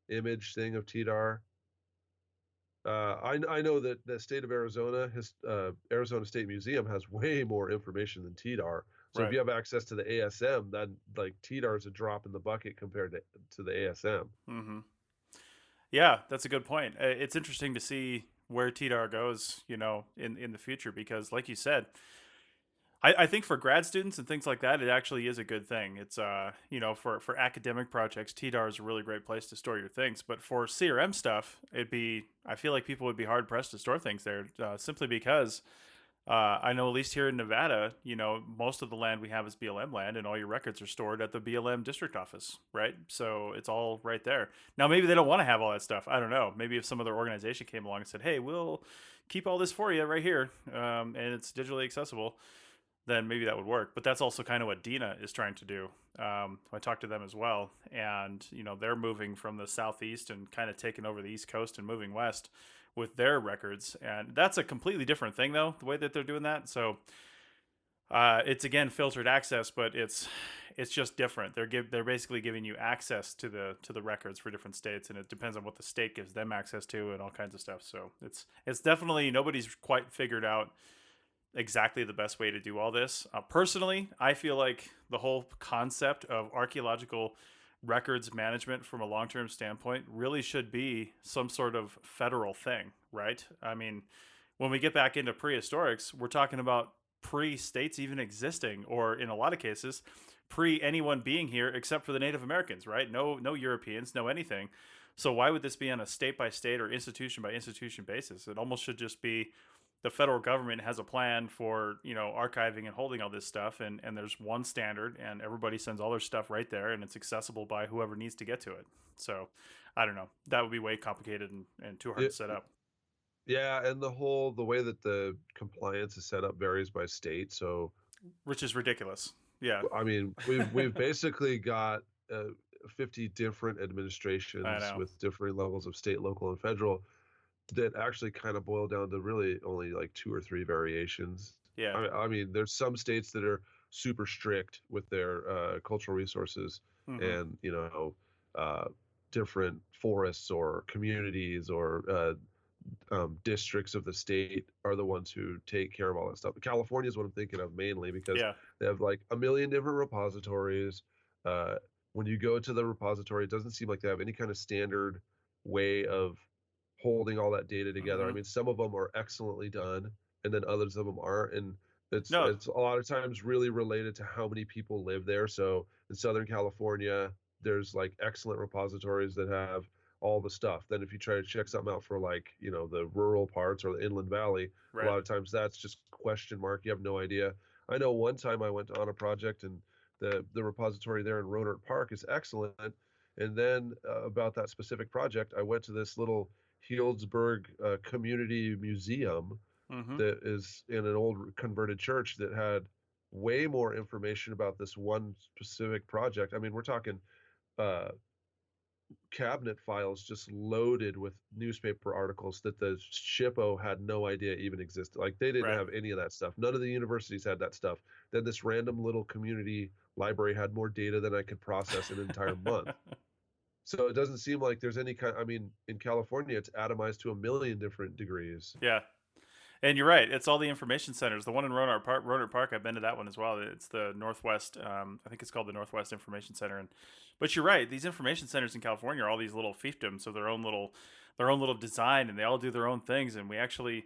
image thing of TDAR. I know that the state of Arizona, Arizona State Museum has way more information than TDAR. So if Right. you have access to the ASM, then like TDAR is a drop in the bucket compared to the ASM. Mm-hmm. Yeah, that's a good point. It's interesting to see where TDAR goes, in the future, because like you said, I think for grad students and things like that, it actually is a good thing. It's for academic projects, TDAR is a really great place to store your things. But for CRM stuff, I feel like people would be hard pressed to store things there, simply because I know, at least here in Nevada, most of the land we have is BLM land, and all your records are stored at the BLM district office, right? So it's all right there. Now, maybe they don't want to have all that stuff. I don't know. Maybe if some other organization came along and said, "Hey, we'll keep all this for you right here, and it's digitally accessible," then maybe that would work. But that's also kind of what Dina is trying to do. I talked to them as well, and they're moving from the southeast and kind of taking over the East Coast and moving west with their records, and that's a completely different thing, though, the way that they're doing that. So it's, again, filtered access, but it's just different. They're basically giving you access to the records for different states, and it depends on what the state gives them access to and all kinds of stuff. So it's definitely, nobody's quite figured out exactly the best way to do all this. Personally, I feel like the whole concept of archaeological records management from a long-term standpoint really should be some sort of federal thing, right? I mean, when we get back into prehistorics, we're talking about pre-states even existing, or in a lot of cases, pre anyone being here except for the Native Americans, right? No Europeans, no anything. So why would this be on a state-by-state or institution-by-institution basis? It almost should just be the federal government has a plan for archiving and holding all this stuff, and there's one standard, and everybody sends all their stuff right there, and it's accessible by whoever needs to get to it. So I don't know, that would be way complicated and too hard to set up. Yeah, and the way that the compliance is set up varies by state, so which is ridiculous. Yeah, I mean, we've basically got 50 different administrations with different levels of state, local, and federal that actually kind of boil down to really only like 2 or 3 variations. Yeah. I mean, there's some states that are super strict with their cultural resources, and different forests or communities or districts of the state are the ones who take care of all that stuff. California is what I'm thinking of mainly, because they have like a million different repositories. When you go to the repository, it doesn't seem like they have any kind of standard way of holding all that data together. I mean, some of them are excellently done, and then others of them aren't. And it's a lot of times really related to how many people live there. So in Southern California, there's like excellent repositories that have all the stuff. Then if you try to check something out for like, the rural parts or the Inland Valley, a lot of times that's just question mark. You have no idea. I know one time I went on a project, and the repository there in Rohnert Park is excellent. And then about that specific project, I went to this little Healdsburg community museum that is in an old converted church that had way more information about this one specific project. I mean, we're talking cabinet files just loaded with newspaper articles that the SHPO had no idea even existed. Like, they didn't have any of that stuff. None of the universities had that stuff. Then this random little community library had more data than I could process in an entire month. So it doesn't seem like there's any kind. I mean, in California, it's atomized to a million different degrees. Yeah, and you're right. It's all the information centers. The one in Rohnert Park, I've been to that one as well. It's the Northwest. I think it's called the Northwest Information Center. But you're right. These information centers in California are all these little fiefdoms of their own little design, and they all do their own things. And we actually,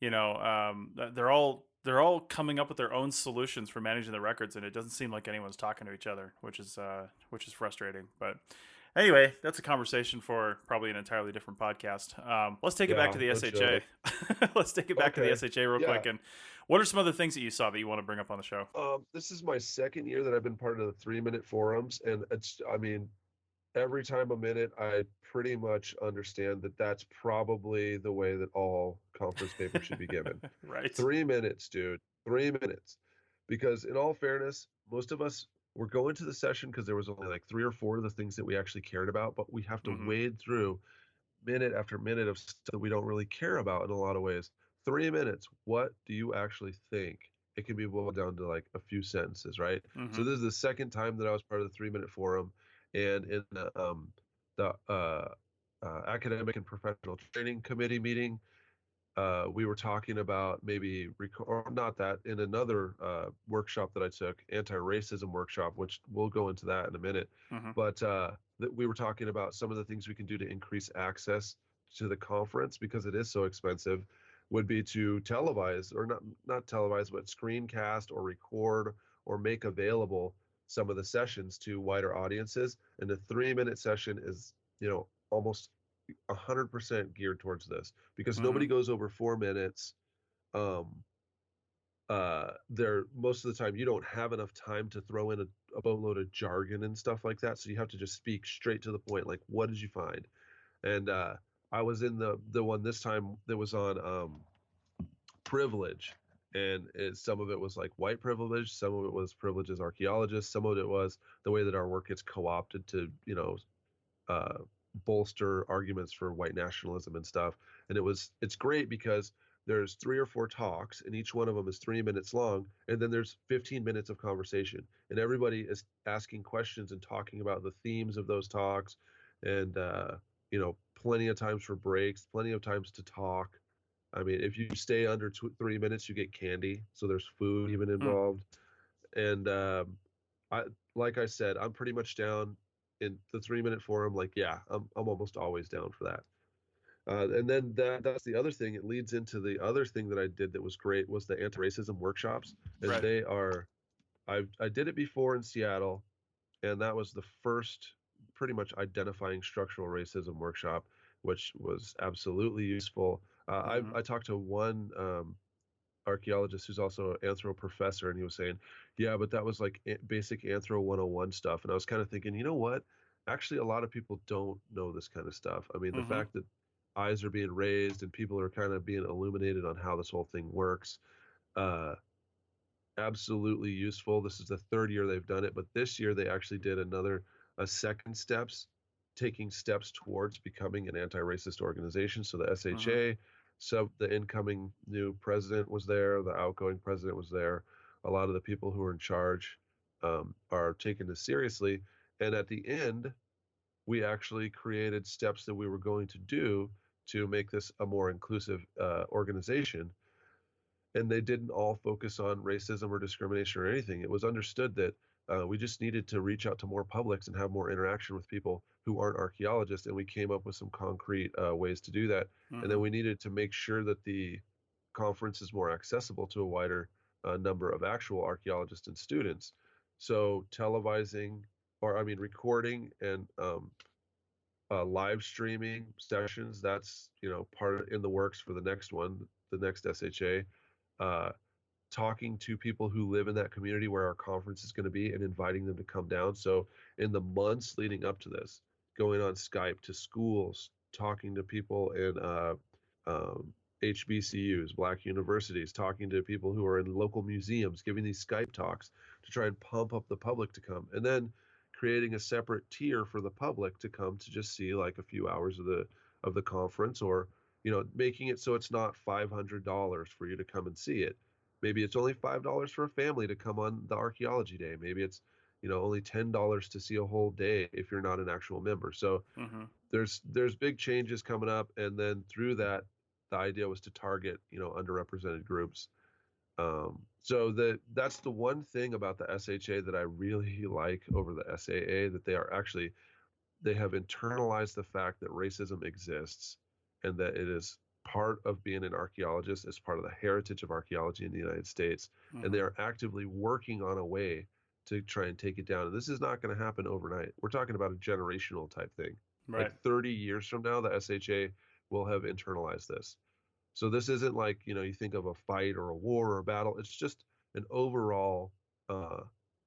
they're all coming up with their own solutions for managing the records, and it doesn't seem like anyone's talking to each other, which is frustrating. But anyway, that's a conversation for probably an entirely different podcast. Let's take it back to the SHA. Let's take it back to the SHA real quick. And what are some other things that you saw that you want to bring up on the show? This is my second year that I've been part of the 3-minute forums. And every time I'm in it, I pretty much understand that that's probably the way that all conference papers should be given. Right. 3 minutes, dude. 3 minutes. Because in all fairness, most of us were going to the session because there was only like 3 or 4 of the things that we actually cared about, but we have to wade through minute after minute of stuff that we don't really care about in a lot of ways. 3 minutes. What do you actually think? It can be boiled down to like a few sentences, right? So this is the second time that I was part of the 3-minute forum, and in the academic and professional training committee meeting, we were talking about maybe, or not that, in another workshop that I took, anti-racism workshop, which we'll go into that in a minute. But we were talking about some of the things we can do to increase access to the conference, because it is so expensive, would be to televise, or not televise, but screencast or record or make available some of the sessions to wider audiences. And a 3-minute session is, almost 100% geared towards this, because nobody goes over 4 minutes. There, most of the time you don't have enough time to throw in a boatload of jargon and stuff like that, so you have to just speak straight to the point, like, what did you find? And I was in the one this time that was on privilege, and some of it was like white privilege, some of it was privilege as archaeologists, some of it was the way that our work gets co-opted to uh, bolster arguments for white nationalism and stuff. And it's great because there's 3 or 4 talks, and each one of them is 3 minutes long, and then there's 15 minutes of conversation, and everybody is asking questions and talking about the themes of those talks, and plenty of times for breaks, plenty of times to talk. I mean, if you stay under 3 minutes, you get candy, so there's food even involved. And like I said, I'm pretty much down in the 3-minute forum. Like, yeah, I'm almost always down for that. And then that's the other thing. It leads into the other thing that I did that was great, was the anti-racism workshops. And Right. they are, I did it before in Seattle, and that was the first pretty much identifying structural racism workshop, which was absolutely useful. I talked to one archaeologist who's also an anthro professor, and he was saying, yeah, but that was like basic anthro 101 stuff. And I was kind of thinking, you know what? Actually, a lot of people don't know this kind of stuff. I mean, the fact that eyes are being raised and people are kind of being illuminated on how this whole thing works, absolutely useful. This is the 3rd year they've done it, but this year they actually did a second steps, taking steps towards becoming an anti-racist organization. So the SHA, so the incoming new president was there, the outgoing president was there. A lot of the people who are in charge are taking this seriously. And at the end, we actually created steps that we were going to do to make this a more inclusive organization. And they didn't all focus on racism or discrimination or anything. It was understood that we just needed to reach out to more publics and have more interaction with people who aren't archaeologists. And we came up with some concrete ways to do that. And then we needed to make sure that the conference is more accessible to a wider number of actual archaeologists and students. So televising, recording and live streaming sessions, that's, part in the works for the next one, the next SHA. Talking to people who live in that community where our conference is going to be and inviting them to come down. So in the months leading up to this, going on Skype to schools, talking to people in HBCUs, Black universities, talking to people who are in local museums, giving these Skype talks to try and pump up the public to come, and then creating a separate tier for the public to come to just see like a few hours of the conference, or making it so it's not $500 for you to come and see it. Maybe it's only $5 for a family to come on the archaeology day. Maybe it's only $10 to see a whole day if you're not an actual member. So there's big changes coming up, and then through that, the idea was to target underrepresented groups. So that's the one thing about the SHA that I really like over the SAA, that they have internalized the fact that racism exists, and that it is part of being an archaeologist, as part of the heritage of archaeology in the United States. And they are actively working on a way to try and take it down. And this is not going to happen overnight. We're talking about a generational type thing. Right. Like 30 years from now, the SHA will have internalized this. So this isn't like, you think of a fight or a war or a battle. It's just an overall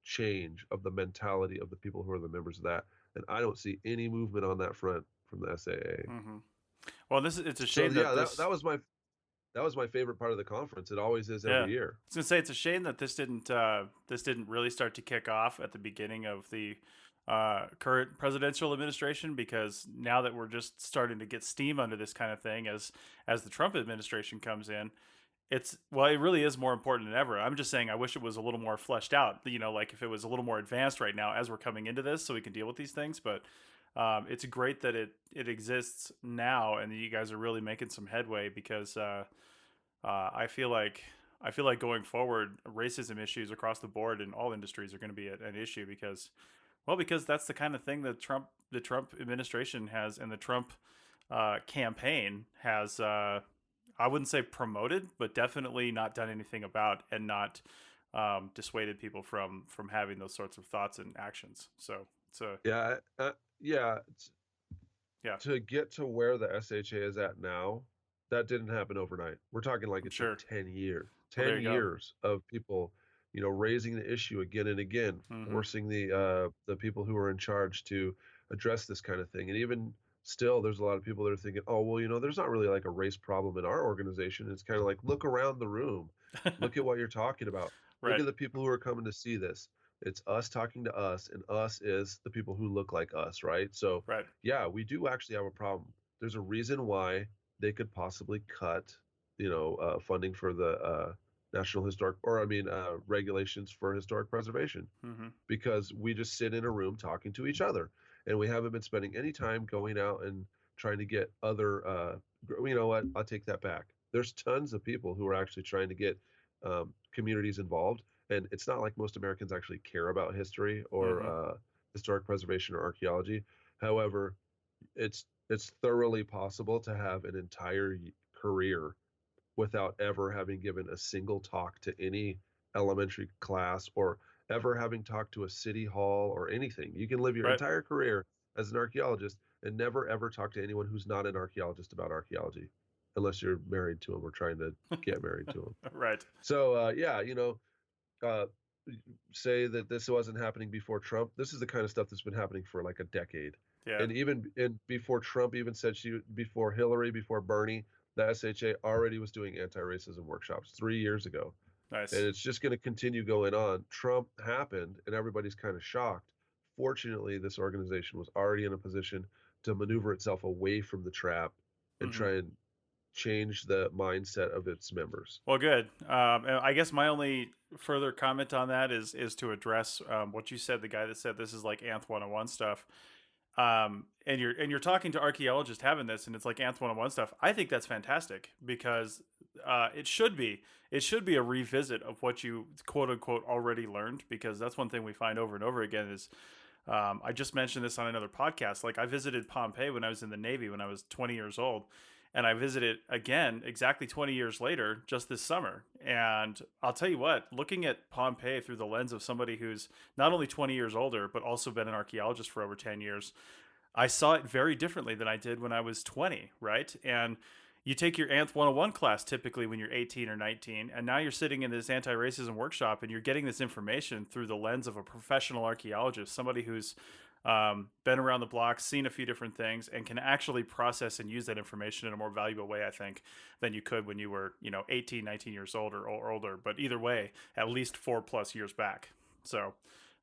change of the mentality of the people who are the members of that. And I don't see any movement on that front from the SAA. Well, it's a shame that was my favorite part of the conference. It always is every year. I was gonna say, it's a shame that this didn't really start to kick off at the beginning of the current presidential administration, because now that we're just starting to get steam under this kind of thing as the Trump administration comes in, it really is more important than ever. I'm just saying, I wish it was a little more fleshed out, like if it was a little more advanced right now as we're coming into this, so we can deal with these things. But it's great that it exists now, and you guys are really making some headway, because I feel like going forward, racism issues across the board in all industries are going to be an issue, because that's the kind of thing that the Trump administration has, and the Trump campaign has, I wouldn't say promoted, but definitely not done anything about, and not dissuaded people from having those sorts of thoughts and actions. So it's a Yeah, yeah. yeah, To get to where the SHA is at now, that didn't happen overnight. We're talking like I'm it took sure. 10 years, Well, there 10 you go. years of people, raising the issue again and again, Hmm. forcing the people who are in charge to address this kind of thing. And even still, there's a lot of people that are thinking, oh, well, there's not really like a race problem in our organization. It's kind of like, look around the room, look at what you're talking about. Look Right. at the people who are coming to see this. It's us talking to us, and us is the people who look like us, right? So Right. yeah, we do actually have a problem. There's a reason why they could possibly cut, funding for the National Historic, or I mean, regulations for historic preservation, Hmm. because we just sit in a room talking to each other, and we haven't been spending any time going out and trying to get other. You know what? I'll take that back. There's tons of people who are actually trying to get communities involved, and it's not like most Americans actually care about history or Hmm. historic preservation or archaeology. However, it's thoroughly possible to have an entire career without ever having given a single talk to any elementary class, or ever having talked to a city hall or anything. You can live your Right. entire career as an archaeologist and never ever talk to anyone who's not an archaeologist about archaeology, unless you're married to them or trying to get married to them. Right. So yeah, uh, say that this wasn't happening before Trump. This is the kind of stuff that's been happening for like a decade. Yeah. And before Trump even said before Hillary, before Bernie, the SHA already was doing anti-racism workshops 3 years ago. And Nice. it's just going to continue going on. Trump happened and everybody's kind of shocked. Fortunately, this organization was already in a position to maneuver itself away from the trap and Hmm. try and change the mindset of its members. Well, good. And I guess my only further comment on that is to address what you said. The guy that said this is like Anth 101 stuff. And you're talking to archaeologists having this, and it's like Anth 101 stuff. I think that's fantastic, because it should be a revisit of what you quote unquote already learned, because that's one thing we find over and over again is, I just mentioned this on another podcast. Like, I visited Pompeii when I was in the Navy when I was 20 years old, and I visited again exactly 20 years later just this summer. And I'll tell you what, looking at Pompeii through the lens of somebody who's not only 20 years older but also been an archaeologist for over 10 years, I saw it very differently than I did when I was 20, right? And you take your Anth 101 class typically when you're 18 or 19, and now you're sitting in this anti-racism workshop and you're getting this information through the lens of a professional archaeologist, somebody who's been around the block, seen a few different things, and can actually process and use that information in a more valuable way, I think, than you could when you were, 18, 19 years old or older. But either way, at least 4+ years back. So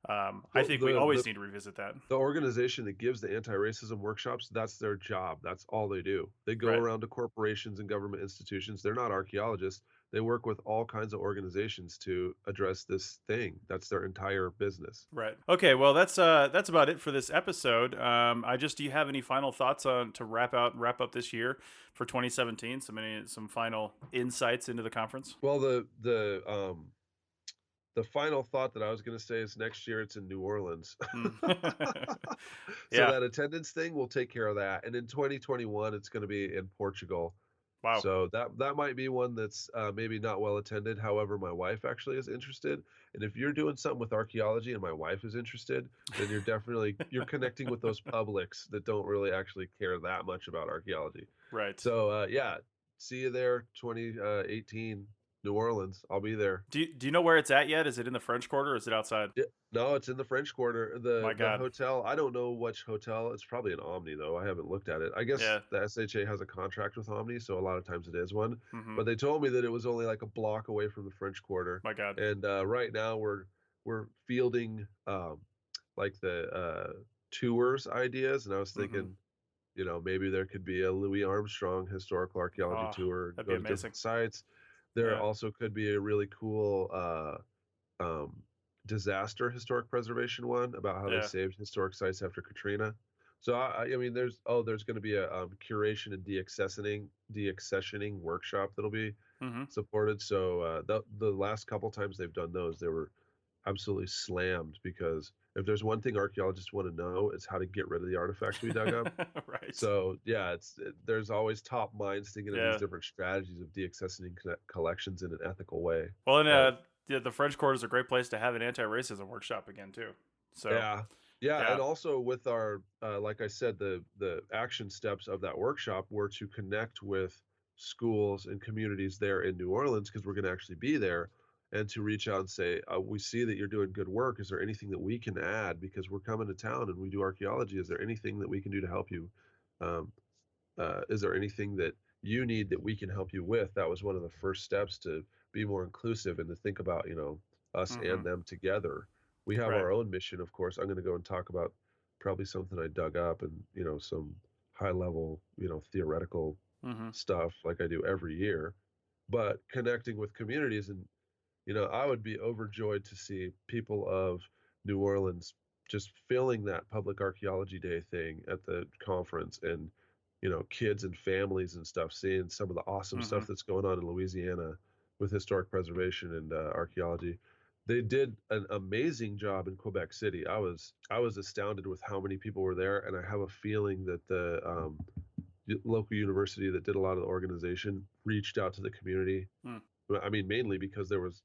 I Well, think we always need to revisit that. the organization that gives the anti-racism workshops, that's their job. That's all they do. They go Right. around to corporations and government institutions. They're not archaeologists. They work with all kinds of organizations to address this thing. That's their entire business. Right. Okay. Well, that's about it for this episode. Do you have any final thoughts on to wrap up this year for 2017? Some final insights into the conference. Well, the final thought that I was going to say is next year it's in New Orleans. Mm. So Yeah. that attendance thing will take care of that. And in 2021, it's going to be in Portugal. Wow. So that might be one that's maybe not well attended. However, my wife actually is interested. And if you're doing something with archaeology and my wife is interested, then you're connecting with those publics that don't really actually care that much about archaeology. Right. So yeah, see you there, 2018, New Orleans. I'll be there. Do you know where it's at yet? Is it in the French Quarter or is it outside? Yeah, no, it's in the French Quarter. My The God. hotel, I don't know which hotel. It's probably an Omni though. I haven't looked at it. I guess Yeah. the SHA has a contract with Omni, so a lot of times it is one. Hmm. But they told me that it was only like a block away from the French Quarter. My God. And right now we're fielding like the tours ideas, and I was Hmm. thinking, maybe there could be a Louis Armstrong historical archaeology Oh, tour, that'd go be to amazing. different sites. There Yeah. also could be a really cool um, disaster historic preservation one about how they Yeah. saved historic sites after Katrina. So I mean, there's going to be a curation and deaccessioning workshop that'll be Hmm. supported. So the last couple times they've done those, they were absolutely slammed, because if there's one thing archaeologists want to know, it's how to get rid of the artifacts we dug up. Right. So yeah, there's always top minds thinking of these Yeah. different strategies of deaccessioning collections in an ethical way. Well, and the French Court is a great place to have an anti-racism workshop again too. So yeah, and also with our like I said, the action steps of that workshop were to connect with schools and communities there in New Orleans, because we're going to actually be there, and to reach out and say, we see that you're doing good work. Is there anything that we can add, because we're coming to town and we do archaeology? Is there anything that we can do to help you? Um, is there anything that you need that we can help you with? That was one of the first steps to be more inclusive and to think about, us and them together. We have Right. our own mission, of course. I'm going to go and talk about probably something I dug up, and some high level, theoretical stuff like I do every year, but connecting with communities. And I would be overjoyed to see people of New Orleans just filling that public archaeology day thing at the conference, and kids and families and stuff, seeing some of the awesome stuff that's going on in Louisiana with historic preservation and archaeology. They did an amazing job in Quebec City. I was astounded with how many people were there, and I have a feeling that the local university that did a lot of the organization reached out to the community. I mean, mainly because there was,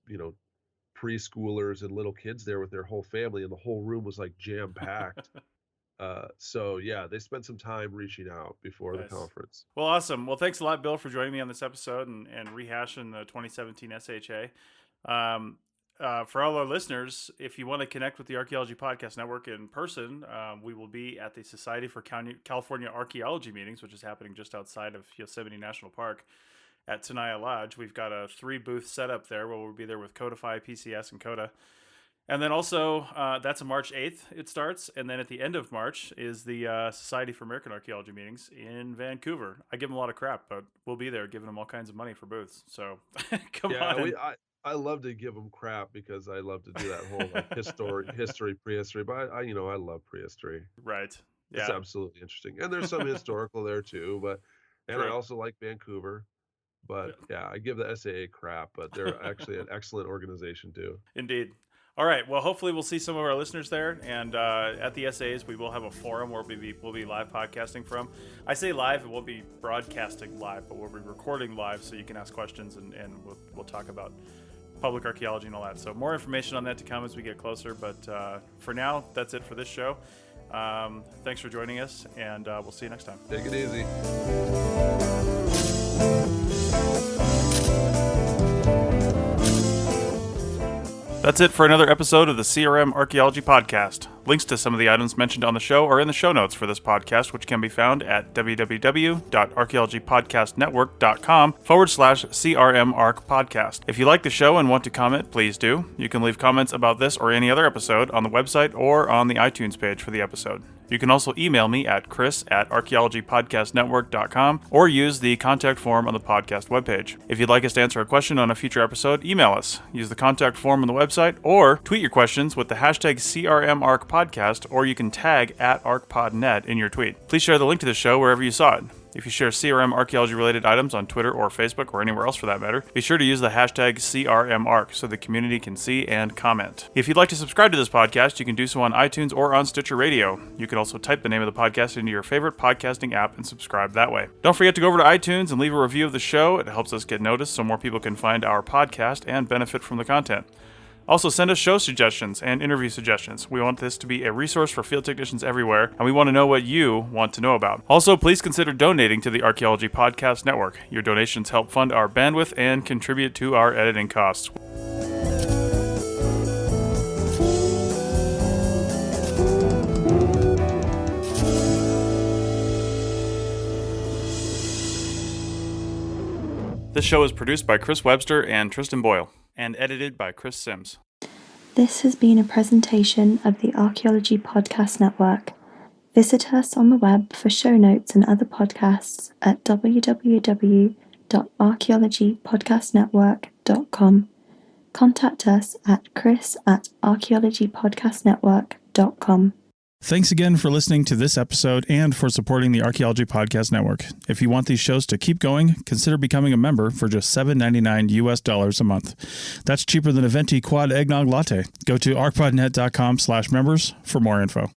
preschoolers and little kids there with their whole family, and the whole room was like jam packed. So yeah, they spent some time reaching out before the conference. Well, awesome. Well, thanks a lot, Bill, for joining me on this episode and rehashing the 2017 SHA. For all our listeners, if you want to connect with the Archaeology Podcast Network in person, we will be at the Society for California Archaeology meetings, which is happening just outside of Yosemite National Park at Tenaya Lodge. We've got a 3-booth setup there where we'll be there with Codify, PCS, and Coda. And then also, that's on March 8th it starts. And then at the end of March is the Society for American Archaeology meetings in Vancouver. I give them a lot of crap, but we'll be there giving them all kinds of money for booths. So come on. I love to give them crap because I love to do that whole like history, prehistory. But I love prehistory. Right. Yeah. It's absolutely interesting. And there's some historical there too. And I also like Vancouver. But yeah, I give the SAA crap, but they're actually an excellent organization too. Indeed. All right. Well, hopefully we'll see some of our listeners there. And at the SAs, we will have a forum where we'll be live podcasting from. I say live, it won't be broadcasting live, but we'll be recording live so you can ask questions, and we'll talk about public archaeology and all that. So more information on that to come as we get closer. But for now, that's it for this show. Thanks for joining us, and we'll see you next time. Take it easy. That's it for another episode of the CRM Archaeology Podcast. Links to some of the items mentioned on the show are in the show notes for this podcast, which can be found at www.archaeologypodcastnetwork.com/CRM-ARC-podcast. If you like the show and want to comment, please do. You can leave comments about this or any other episode on the website or on the iTunes page for the episode. You can also email me at chris@archaeologypodcastnetwork.com or use the contact form on the podcast webpage. If you'd like us to answer a question on a future episode, email us. Use the contact form on the website or tweet your questions with the hashtag CRMArcPodcast, or you can tag @ArcPodNet in your tweet. Please share the link to the show wherever you saw it. If you share CRM archaeology-related items on Twitter or Facebook or anywhere else for that matter, be sure to use the hashtag CRMArc so the community can see and comment. If you'd like to subscribe to this podcast, you can do so on iTunes or on Stitcher Radio. You can also type the name of the podcast into your favorite podcasting app and subscribe that way. Don't forget to go over to iTunes and leave a review of the show. It helps us get noticed so more people can find our podcast and benefit from the content. Also, send us show suggestions and interview suggestions. We want this to be a resource for field technicians everywhere, and we want to know what you want to know about. Also, please consider donating to the Archaeology Podcast Network. Your donations help fund our bandwidth and contribute to our editing costs. This show is produced by Chris Webster and Tristan Boyle, and edited by Chris Sims. This has been a presentation of the Archaeology Podcast Network. Visit us on the web for show notes and other podcasts at www.archaeologypodcastnetwork.com. Contact us at chris@archaeologypodcastnetwork.com. Thanks again for listening to this episode and for supporting the Archaeology Podcast Network. If you want these shows to keep going, consider becoming a member for just $7.99 US a month. That's cheaper than a venti quad eggnog latte. Go to arcpodnet.com/members for more info.